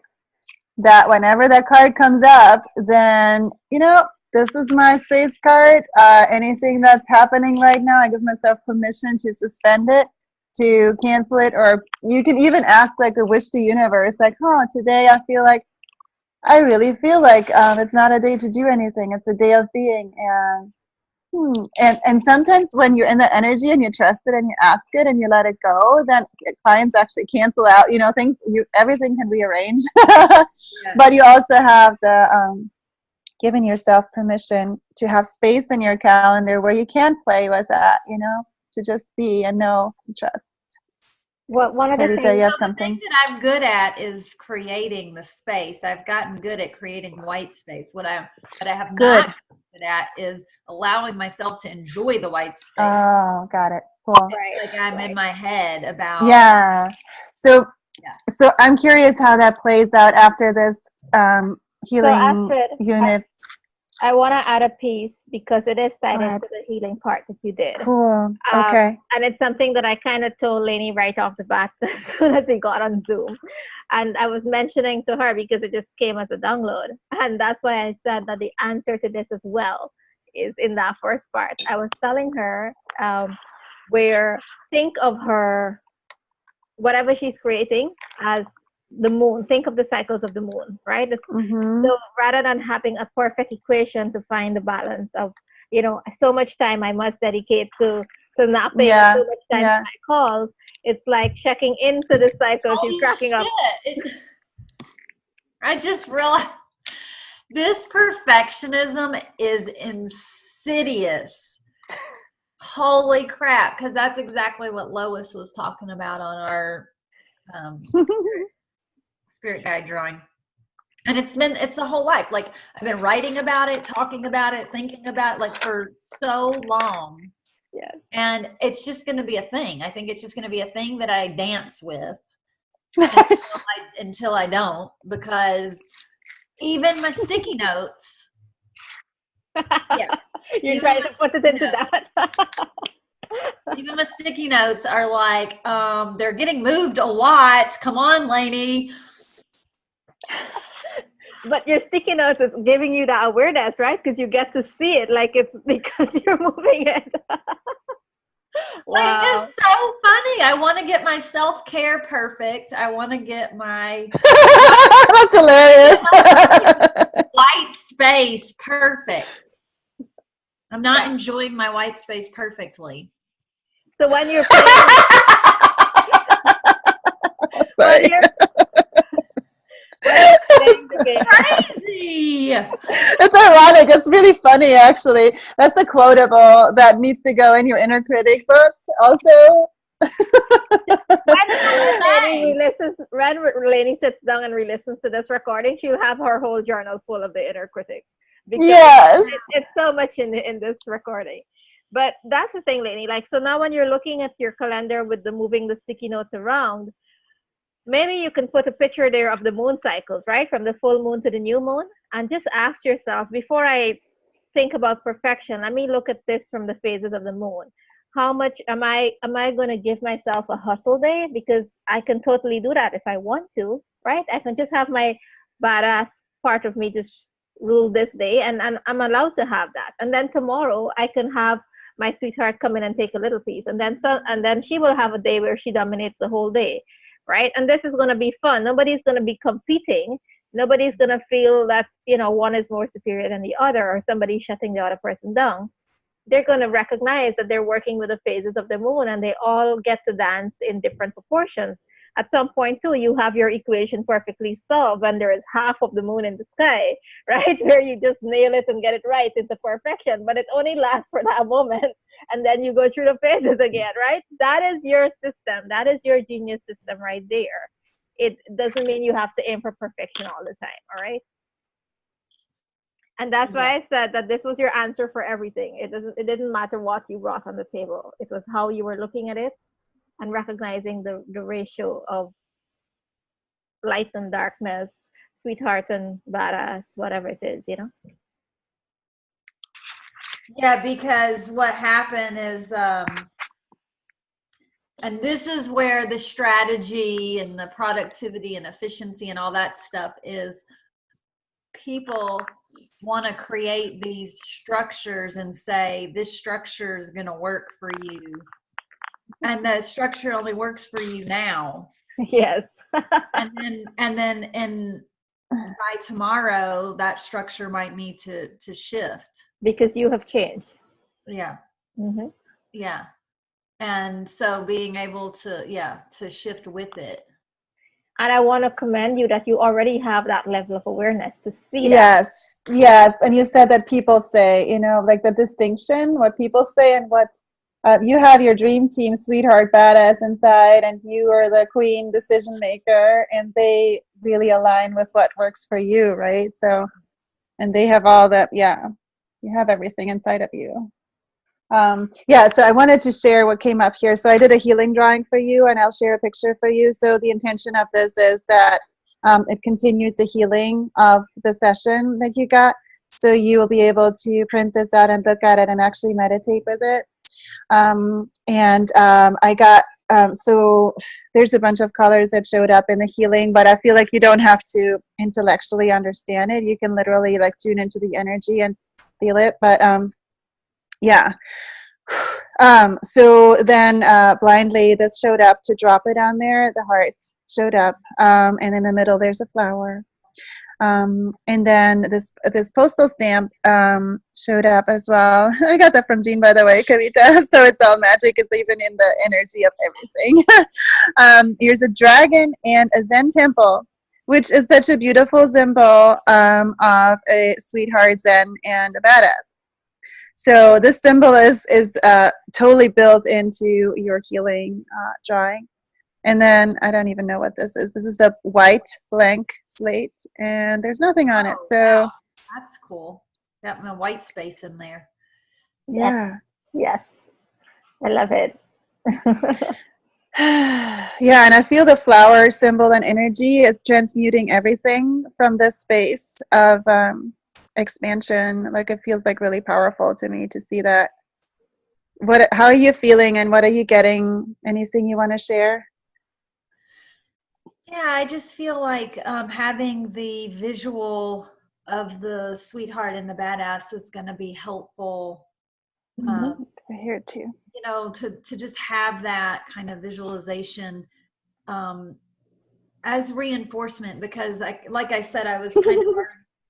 that whenever that card comes up, then this is my space card. Anything that's happening right now, I give myself permission to suspend it, to cancel it, or you can even ask like a wish to universe, like, today I feel like I really feel like it's not a day to do anything. It's a day of being. And sometimes when you're in the energy and you trust it and you ask it and you let it go, then clients actually cancel out. You know, things. Everything can be arranged, Yeah. but you also have the giving yourself permission to have space in your calendar where you can play with that. You know, to just be and know and trust. Well, one of the Every day things, you have So the thing something. that I'm good at is creating the space. I've gotten good at creating white space. What I have not Good. gotten good at is allowing myself to enjoy the white space. Oh, got it. Cool. right, Like I'm in right. my head about Yeah. So yeah. So I'm curious how that plays out after this So healing Astrid, unit. I want to add a piece because it is Go tied ahead. into the healing part that you did. Cool. Um, Okay. and it's something that I kind of told Lanie right off the bat as soon as we got on Zoom. And I was mentioning to her because it just came as a download. And that's why I said that the answer to this as well is in that first part. I was telling her where think of her, whatever she's creating as the moon. Think of the cycles of the moon, right? Mm-hmm. So rather than having a perfect equation to find the balance of, so much time I must dedicate to napping and Yeah. so much time to Yeah. my calls, it's like checking into the cycle. She's Holy cracking up. shit. I just realized this perfectionism is insidious. Holy crap, because that's exactly what Lois was talking about on our spirit guide drawing. And it's the whole life. Like I've been writing about it, talking about it, thinking about it like for so long. Yeah. And it's just going to be a thing. I think it's just going to be a thing that I dance with until I don't, because even my sticky notes. Yeah. You're trying to put it into that. Even my sticky notes are like, they're getting moved a lot. Come on, Lanie. But your sticky notes is giving you that awareness, right? Because you get to see it, like it's because you're moving it. Wow. It's so funny. I want to get my self-care perfect. I want to get my That's hilarious. white space perfect. I'm not enjoying my white space perfectly. So when you're playing, Sorry. when you're playing the game, Crazy. It's ironic. It's really funny, actually. That's a quotable that needs to go in your inner critic book. Also, when Lanie sits down and re-listens to this recording, she'll have her whole journal full of the inner critic because yes. it's so much in this recording. But that's the thing, Lanie. Like, so now when you're looking at your calendar with the moving the sticky notes around, maybe you can put a picture there of the moon cycles, right? From the full moon to the new moon, and just ask yourself, before I think about perfection, let me look at this from the phases of the moon. How much am I going to give myself a hustle day? Because I can totally do that if I want to, right? I can just have my badass part of me just rule this day, and I'm allowed to have that. And then tomorrow I can have my sweetheart come in and take a little piece, and then she will have a day where she dominates the whole day, right? And this is going to be fun. Nobody's going to be competing. Nobody's going to feel that one is more superior than the other, or somebody shutting the other person down. They're going to recognize that they're working with the phases of the moon, and they all get to dance in different proportions. At some point too, you have your equation perfectly solved when there is half of the moon in the sky, right? Where you just nail it and get it right into perfection, but it only lasts for that moment, and then you go through the phases again, right? That is your system. That is your genius system right there. It doesn't mean you have to aim for perfection all the time, all right? And that's why I said that this was your answer for everything. It didn't matter what you brought on the table. It was how you were looking at it and recognizing the ratio of light and darkness, sweetheart and badass, whatever it is, Yeah, because what happened is, and this is where the strategy and the productivity and efficiency and all that stuff is, people want to create these structures and say, this structure is going to work for you. And the structure only works for you now. Yes. and then by tomorrow that structure might need to shift. Because you have changed. Yeah. Mm-hmm. Yeah. And so being able to shift with it. And I want to commend you that you already have that level of awareness to see that. Yes. And you said that people say, like the distinction, what people say and what you have your dream team, sweetheart, badass inside, and you are the queen decision maker, and they really align with what works for you, right? So, and they have all that, you have everything inside of you. So I wanted to share what came up here. So I did a healing drawing for you, and I'll share a picture for you. So the intention of this is that it continues the healing of the session that you got. So you will be able to print this out and look at it and actually meditate with it. I got, so there's a bunch of colors that showed up in the healing, but I feel like you don't have to intellectually understand it. You can literally like tune into the energy and feel it. But so then blindly this showed up to drop it on there. The heart showed up, and in the middle there's a flower, and then this postal stamp showed up as well. I got that from Jean, by the way, Kavita. So it's all magic. It's even in the energy of everything. Here's a dragon and a Zen temple, which is such a beautiful symbol of a sweetheart Zen and a badass. So this symbol is totally built into your healing drawing. And then I don't even know what this is. This is a white blank slate, and there's nothing on it. So wow. That's cool. Got my white space in there. Yeah. Yes. I love it. Yeah, and I feel the flower symbol and energy is transmuting everything from this space of expansion. Like it feels like really powerful to me to see that. How are you feeling, and what are you getting? Anything you want to share? Yeah, I just feel like having the visual of the sweetheart and the badass is going to be helpful. Right here too. To just have that kind of visualization as reinforcement, because like I said, I was kind of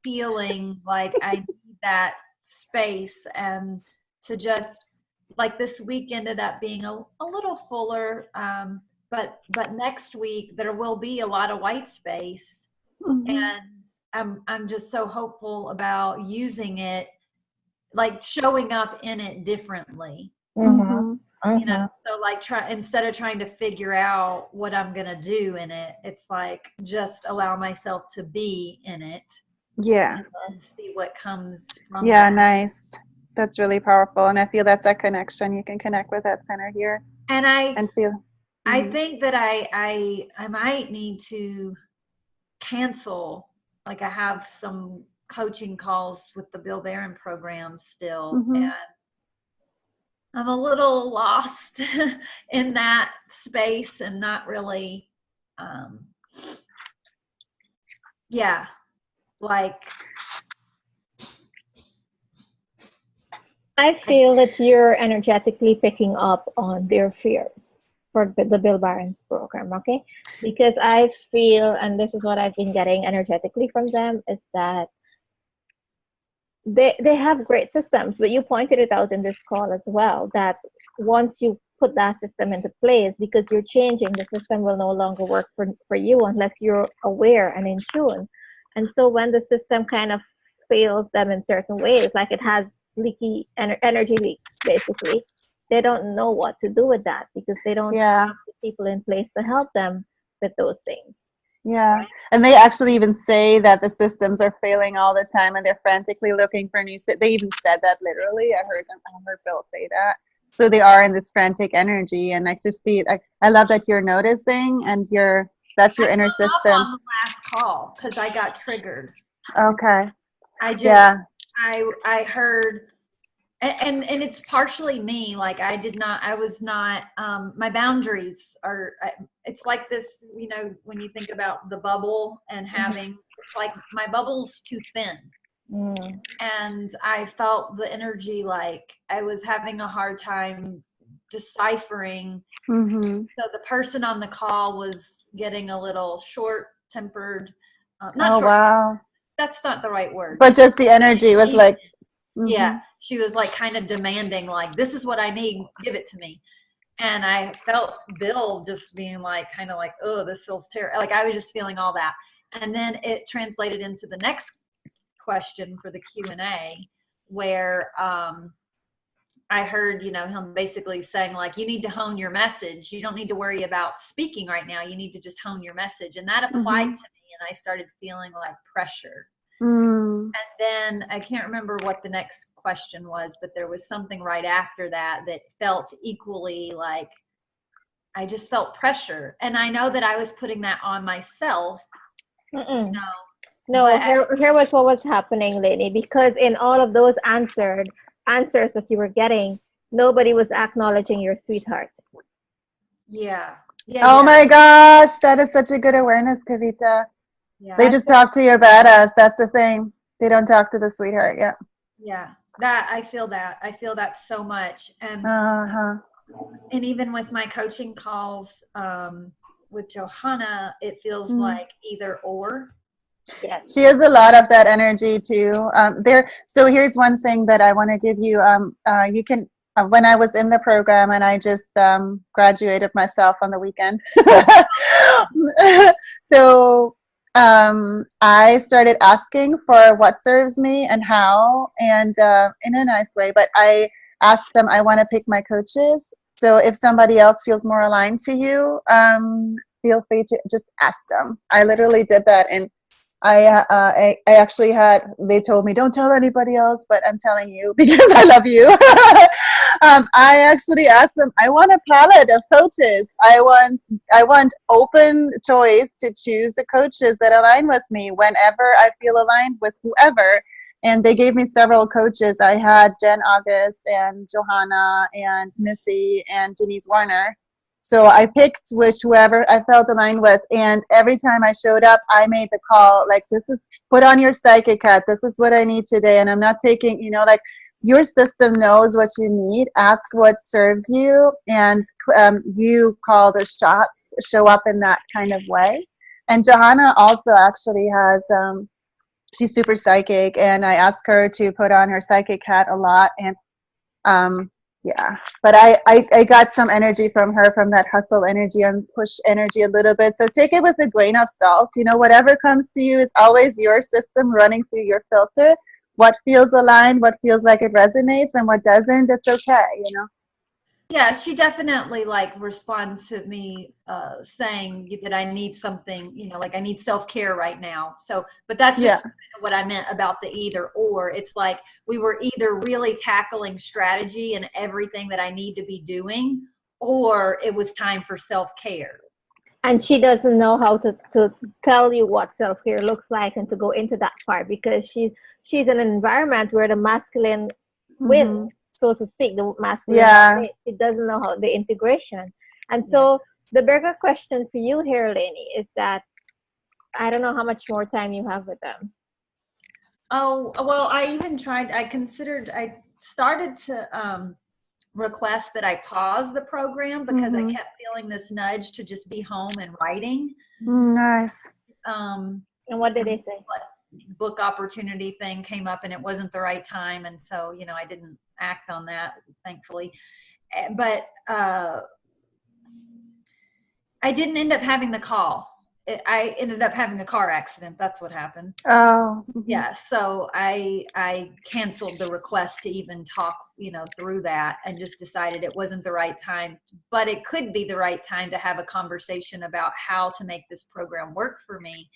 feeling like I need that space, and to just like this week ended up being a little fuller. But next week there will be a lot of white space, and I'm just so hopeful about using it, like showing up in it differently. So like instead of trying to figure out what I'm gonna do in it, it's like just allow myself to be in it. Yeah. And see what comes from Yeah, that. nice. That's really powerful, and I feel that's a connection. You can connect with that center here, and feel. I think that I might need to cancel. Like I have some coaching calls with the Bill Barron program still, and I'm a little lost in that space and not really, like. I feel that you're energetically picking up on their fears for the Bill Barron's program, okay? Because I feel, and this is what I've been getting energetically from them, is that they have great systems, but you pointed it out in this call as well, that once you put that system into place, because you're changing, the system will no longer work for you unless you're aware and in tune. And so when the system kind of fails them in certain ways, like it has leaky energy leaks, basically, they don't know what to do with that because they don't have the people in place to help them with those things. Yeah. Right? And they actually even say that the systems are failing all the time and they're frantically looking for new. They even said that literally. I heard Bill say that. So they are in this frantic energy, and I love that you're noticing, and that's your inner system. On the last call because I got triggered. Okay. I heard, and it's partially me. Like I was not, my boundaries are, it's like this, when you think about the bubble and having, it's like my bubble's too thin. And I felt the energy, like I was having a hard time deciphering. So the person on the call was getting a little short-tempered, Not Oh, short. wow. That's not the right word. But just the energy was like, yeah, she was like kind of demanding, like, this is what I need, give it to me. And I felt Bill just being like, kind of like, oh, this feels terrible. Like I was just feeling all that. And then it translated into the next question for the Q&A where I heard, him basically saying like, you need to hone your message. You don't need to worry about speaking right now. You need to just hone your message. And that applied to me. And I started feeling like pressure. And then I can't remember what the next question was, but there was something right after that that felt equally like I just felt pressure. And I know that I was putting that on myself. No, here was what was happening, Lanie, because in all of those answers that you were getting, nobody was acknowledging your sweetheart. Yeah. Oh my gosh, that is such a good awareness, Kavita. Yeah. They just talk to your badass. That's the thing. They don't talk to the sweetheart. Yeah. Yeah. That I feel that so much. And and even with my coaching calls with Johanna, it feels like either or. Yes. She has a lot of that energy too. So here's one thing that I want to give you. You can when I was in the program and I just graduated myself on the weekend. So I started asking for what serves me and how, and in a nice way. But I asked them, I want to pick my coaches. So if somebody else feels more aligned to you, feel free to just ask them. I literally did that, and I actually had, they told me, don't tell anybody else, but I'm telling you because I love you. I actually asked them, I want a palette of coaches. I want open choice to choose the coaches that align with me whenever I feel aligned with whoever. And they gave me several coaches. I had Jen August and Johanna and Missy and Denise Warner. So I picked whoever I felt aligned with, and every time I showed up, I made the call, like, this is, put on your psychic hat, this is what I need today, and I'm not taking, like, your system knows what you need, ask what serves you, and you call the shots, show up in that kind of way. And Johanna also actually has, she's super psychic, and I ask her to put on her psychic hat a lot, and yeah, but I got some energy from her, from that hustle energy and push energy a little bit. So take it with a grain of salt. Whatever comes to you, it's always your system running through your filter. What feels aligned, what feels like it resonates, and what doesn't, it's okay, Yeah, she definitely like responds to me saying that I need something, like I need self-care right now. So, but that's just what I meant about the either or. It's like we were either really tackling strategy and everything that I need to be doing, or it was time for self-care. And she doesn't know how to tell you what self-care looks like and to go into that part, because she's in an environment where the masculine wins, so to speak, the masculine. It doesn't know how the integration. And so the bigger question for you here, Lanie, is that I don't know how much more time you have with them. Oh, well, I started to request that I pause the program because I kept feeling this nudge to just be home and writing. Nice. And what did they say? Book opportunity thing came up and it wasn't the right time, and so I didn't act on that, thankfully. But I didn't end up having the call. I ended up having a car accident. That's what happened. Oh. Yeah, so I canceled the request to even talk through that, and just decided it wasn't the right time, but it could be the right time to have a conversation about how to make this program work for me.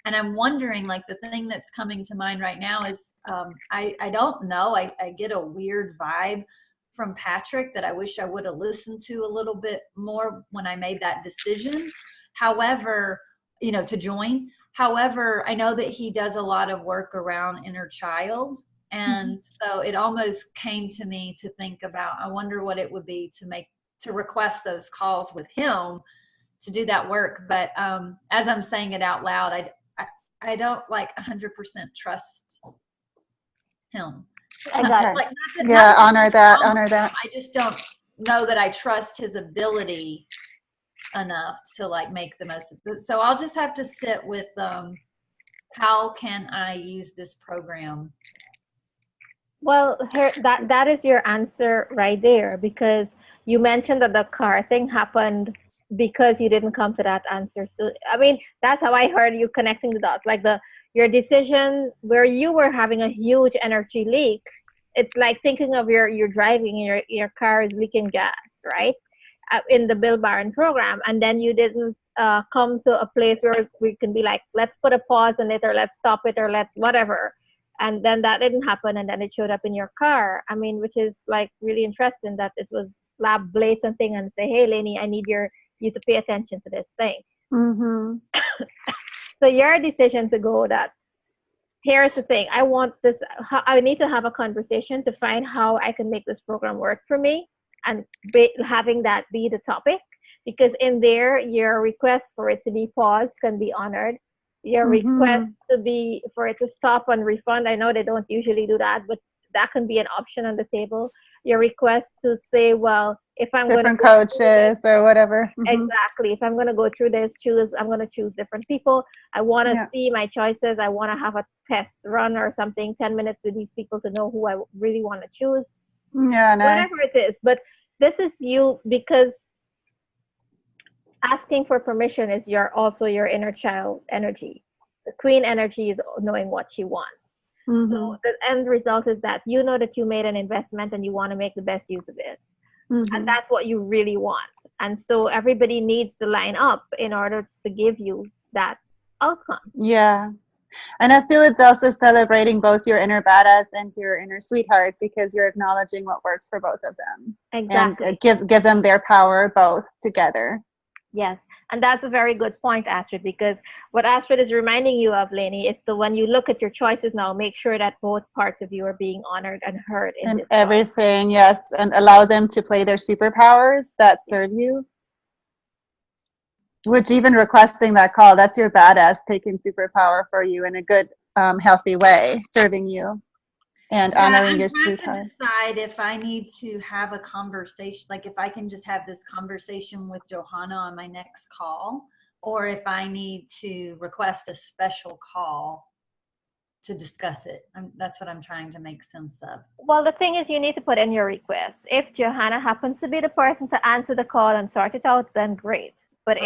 And I'm wondering, like, the thing that's coming to mind right now is I don't know. I get a weird vibe from Patrick that I wish I would have listened to a little bit more when I made that decision. However, to join. However, I know that he does a lot of work around inner child. And so it almost came to me to think about, I wonder what it would be to request those calls with him to do that work. But as I'm saying it out loud, I don't like 100% trust him. Honor that. I just don't know that I trust his ability enough to like make the most of it. So I'll just have to sit with How can I use this program? Well, here, that is your answer right there, because you mentioned that the car thing happened because you didn't come to that answer. So I mean, that's how I heard you connecting the dots. Like the your decision where you were having a huge energy leak. It's like thinking of your driving and your car is leaking gas, right? In the Bill Barron program, and then you didn't come to a place where we can be like, let's put a pause on it, or let's stop it, or let's whatever. And then that didn't happen, and then it showed up in your car. I mean, which is like really interesting that it was lab blatant thing and say, hey, Lanie, I need you to pay attention to this thing. Mm-hmm. So your decision to go that, here's the thing, I want this, I need to have a conversation to find how I can make this program work for me, and having that be the topic, because in there your request for it to be paused can be honored. Your request to be for it to stop and refund, I know they don't usually do that, but that can be an option on the table. Your request to say, well, if I'm going to different coaches or whatever. exactly, if I'm going to go through this, I'm going to choose different people. I want to see my choices. I want to have a test run or something, 10 minutes with these people to know who I really want to choose. Yeah, nice. Whatever it is. But this is you, because asking for permission is also your inner child energy. The queen energy is knowing what she wants. So the end result is that you know that you made an investment and you want to make the best use of it. And that's what you really want. And so everybody needs to line up in order to give you that outcome. Yeah. And I feel it's also celebrating both your inner badass and your inner sweetheart, because you're acknowledging what works for both of them. Exactly. And give them their power both together. Yes. And that's a very good point, Astrid, because what Astrid is reminding you of, Lanie, is the when you look at your choices now, make sure that both parts of you are being honored and heard in And this everything, choice. Yes. And allow them to play their superpowers that serve you. Which even requesting that call, that's your badass taking superpower for you in a good, healthy way, serving you and honoring your sweetheart. I'm trying to decide if I need to have a conversation, like if I can just have this conversation with Johanna on my next call, or if I need to request a special call to discuss it. That's what I'm trying to make sense of. Well, the thing is, you need to put in your request. If Johanna happens to be the person to answer the call and sort it out, then great. But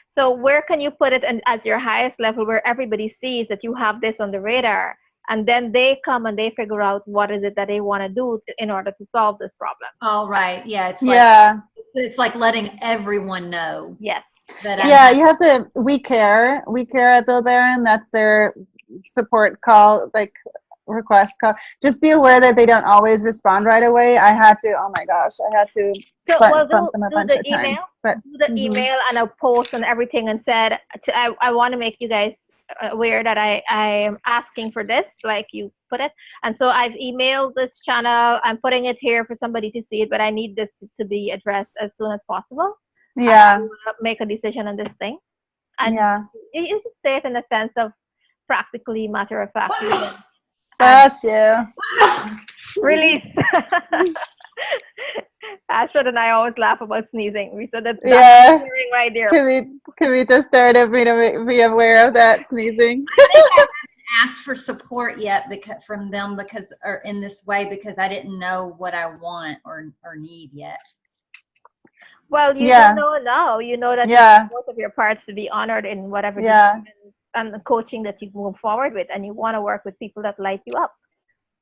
so where can you put it as your highest level, where everybody sees that you have this on the radar, and then they come and they figure out what is it that they want to do in order to solve this problem? Oh, right. Yeah. It's like letting everyone know. Yes. That you have to, we care at Bill Barron. That's their support call, like request call. Just be aware that they don't always respond right away. I had to bump them a bunch of times. Do the email and a post and everything, and said, I want to make you guys aware that I am asking for this, like you put it. And so I've emailed this channel. I'm putting it here for somebody to see it, but I need this to be addressed as soon as possible. Yeah. Make a decision on this thing. And you just say it in a sense of practically, matter of fact. Bless you. Release. Astrid and I always laugh about sneezing. We said that's right there. Can we just start everybody to be aware of that sneezing? I think I haven't asked for support yet from them or in this way, because I didn't know what I want or need yet. Well, you don't know now. You know that you want both of your parts to be honored in whatever and the coaching that you move forward with, and you want to work with people that light you up.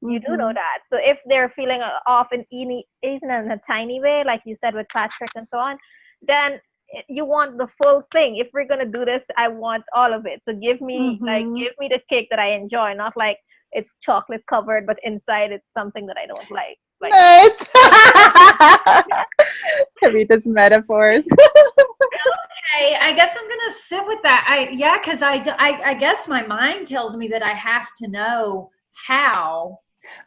You do know that. So if they're feeling off even in a tiny way, like you said with Patrick and so on, then you want the full thing. If we're gonna do this, I want all of it. So give me the cake that I enjoy, not like it's chocolate covered, but inside it's something that I don't like. Nice. Kavita's metaphors. Okay, I guess I'm gonna sit with that. Because I guess my mind tells me that I have to know how.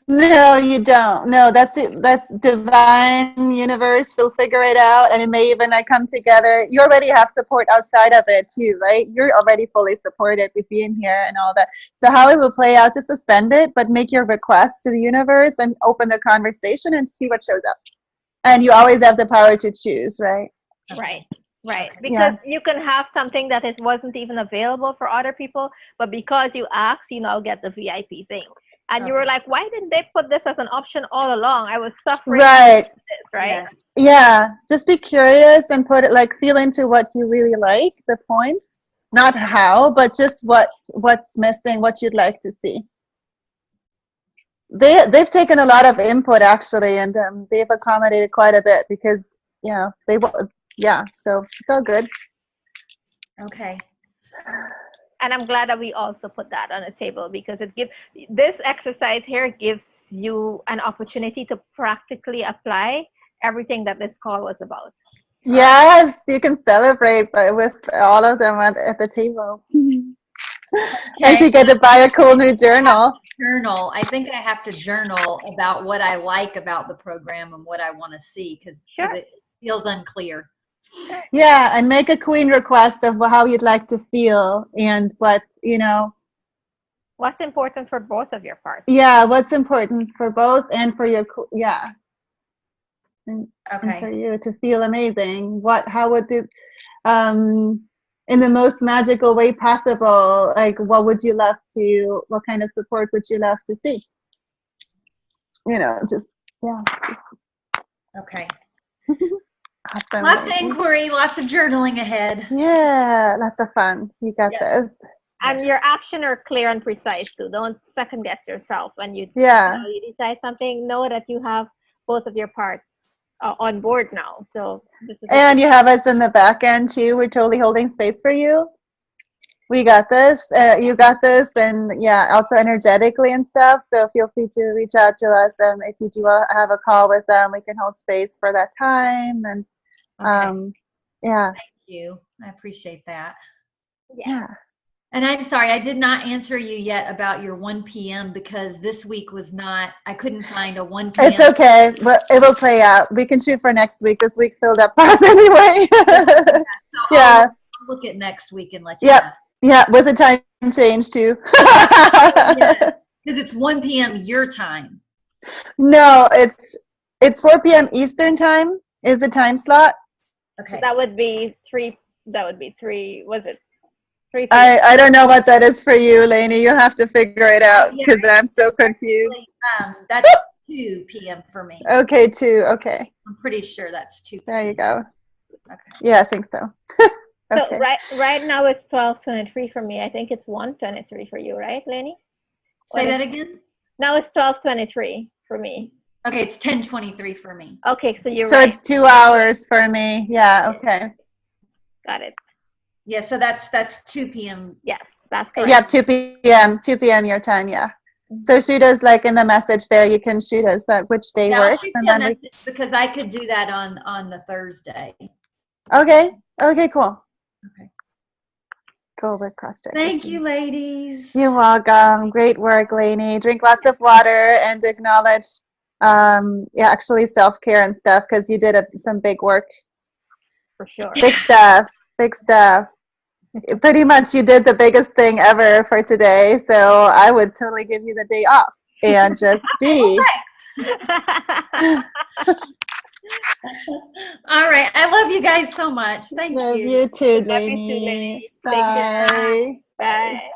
No, you don't. No, that's it. That's divine universe. We'll figure it out, and it may even come together. You already have support outside of it too, right? You're already fully supported with being here and all that. So how it will play out, just suspend it, but make your request to the universe and open the conversation and see what shows up. And you always have the power to choose, right? Right. Right, Okay. because you can have something that wasn't even available for other people, but because you asked, you now get the VIP thing. And you were Okay. like, why didn't they put this as an option all along? I was suffering Right. with this, right? Yes. Yeah. Just be curious and put it like feel into what you really like, the points. Not how, but just what's missing, what you'd like to see. They've taken a lot of input actually, and they've accommodated quite a bit because so it's all good. Okay. And I'm glad that we also put that on the table because this exercise here gives you an opportunity to practically apply everything that this call was about. Yes, you can celebrate with all of them at the table. And you get to buy a cool new journal. Journal. I think I have to journal about what I like about the program and what I want to see because it feels unclear. Yeah, and make a queen request of how you'd like to feel and what's important for both of your parts. Yeah, what's important for both and for your and for you to feel amazing. How would it in the most magical way possible, like what kind of support would you love to see? Okay. Awesome. Lots of inquiry, lots of journaling ahead. Yeah, lots of fun. You got this. And your actions are clear and precise too. Don't second guess yourself when you decide something. Know that you have both of your parts on board now. So this is. And you have us in the back end too. We're totally holding space for you. We got this. You got this, and also energetically and stuff. So feel free to reach out to us, and if you do have a call with them, we can hold space for that time. And Thank you. I appreciate that. Yeah. And I'm sorry, I did not answer you yet about your 1 p.m. because this week was not. I couldn't find a 1 p.m. It's okay, but it will play out. We can shoot for next week. This week filled up for us anyway. I'll look at next week and let you know. Yeah, was the time change too? Because it's 1 p.m. your time. No, it's 4 p.m. Eastern time is the time slot. Okay. That would be 3. That would be 3. Was it 3? I don't know what that is for you, Lanie. You'll have to figure it out because I'm so confused. That's 2 p.m. for me. Okay, 2. Okay. I'm pretty sure that's 2 p.m. There you go. Okay. Yeah, I think so. So Okay. right now it's 12:23 for me. I think it's 1:23 for you, right, Lanie? Say that again. Now it's 12:23 for me. Okay, it's 10:23 for me. Okay, so you're right. So it's 2 hours for me. Yeah. Okay. Got it. Yeah. So that's 2 p.m. Yes, that's correct. Yeah, 2 p.m. 2 p.m. your time. Yeah. So shoot us like in the message there. You can shoot us which day works, I'll shoot and you a then message because I could do that on the Thursday. Okay. Okay. Cool. Okay. Cool. We're cross-check. Thank you, ladies. You're welcome. Great work, Lanie. Drink lots of water and acknowledge, actually self-care and stuff because you did some big work. For sure. Big stuff. Big stuff. Pretty much you did the biggest thing ever for today. So I would totally give you the day off and just be. All right. I love you guys so much. Thank you. Love you too, Lanie. Bye. Bye. Bye.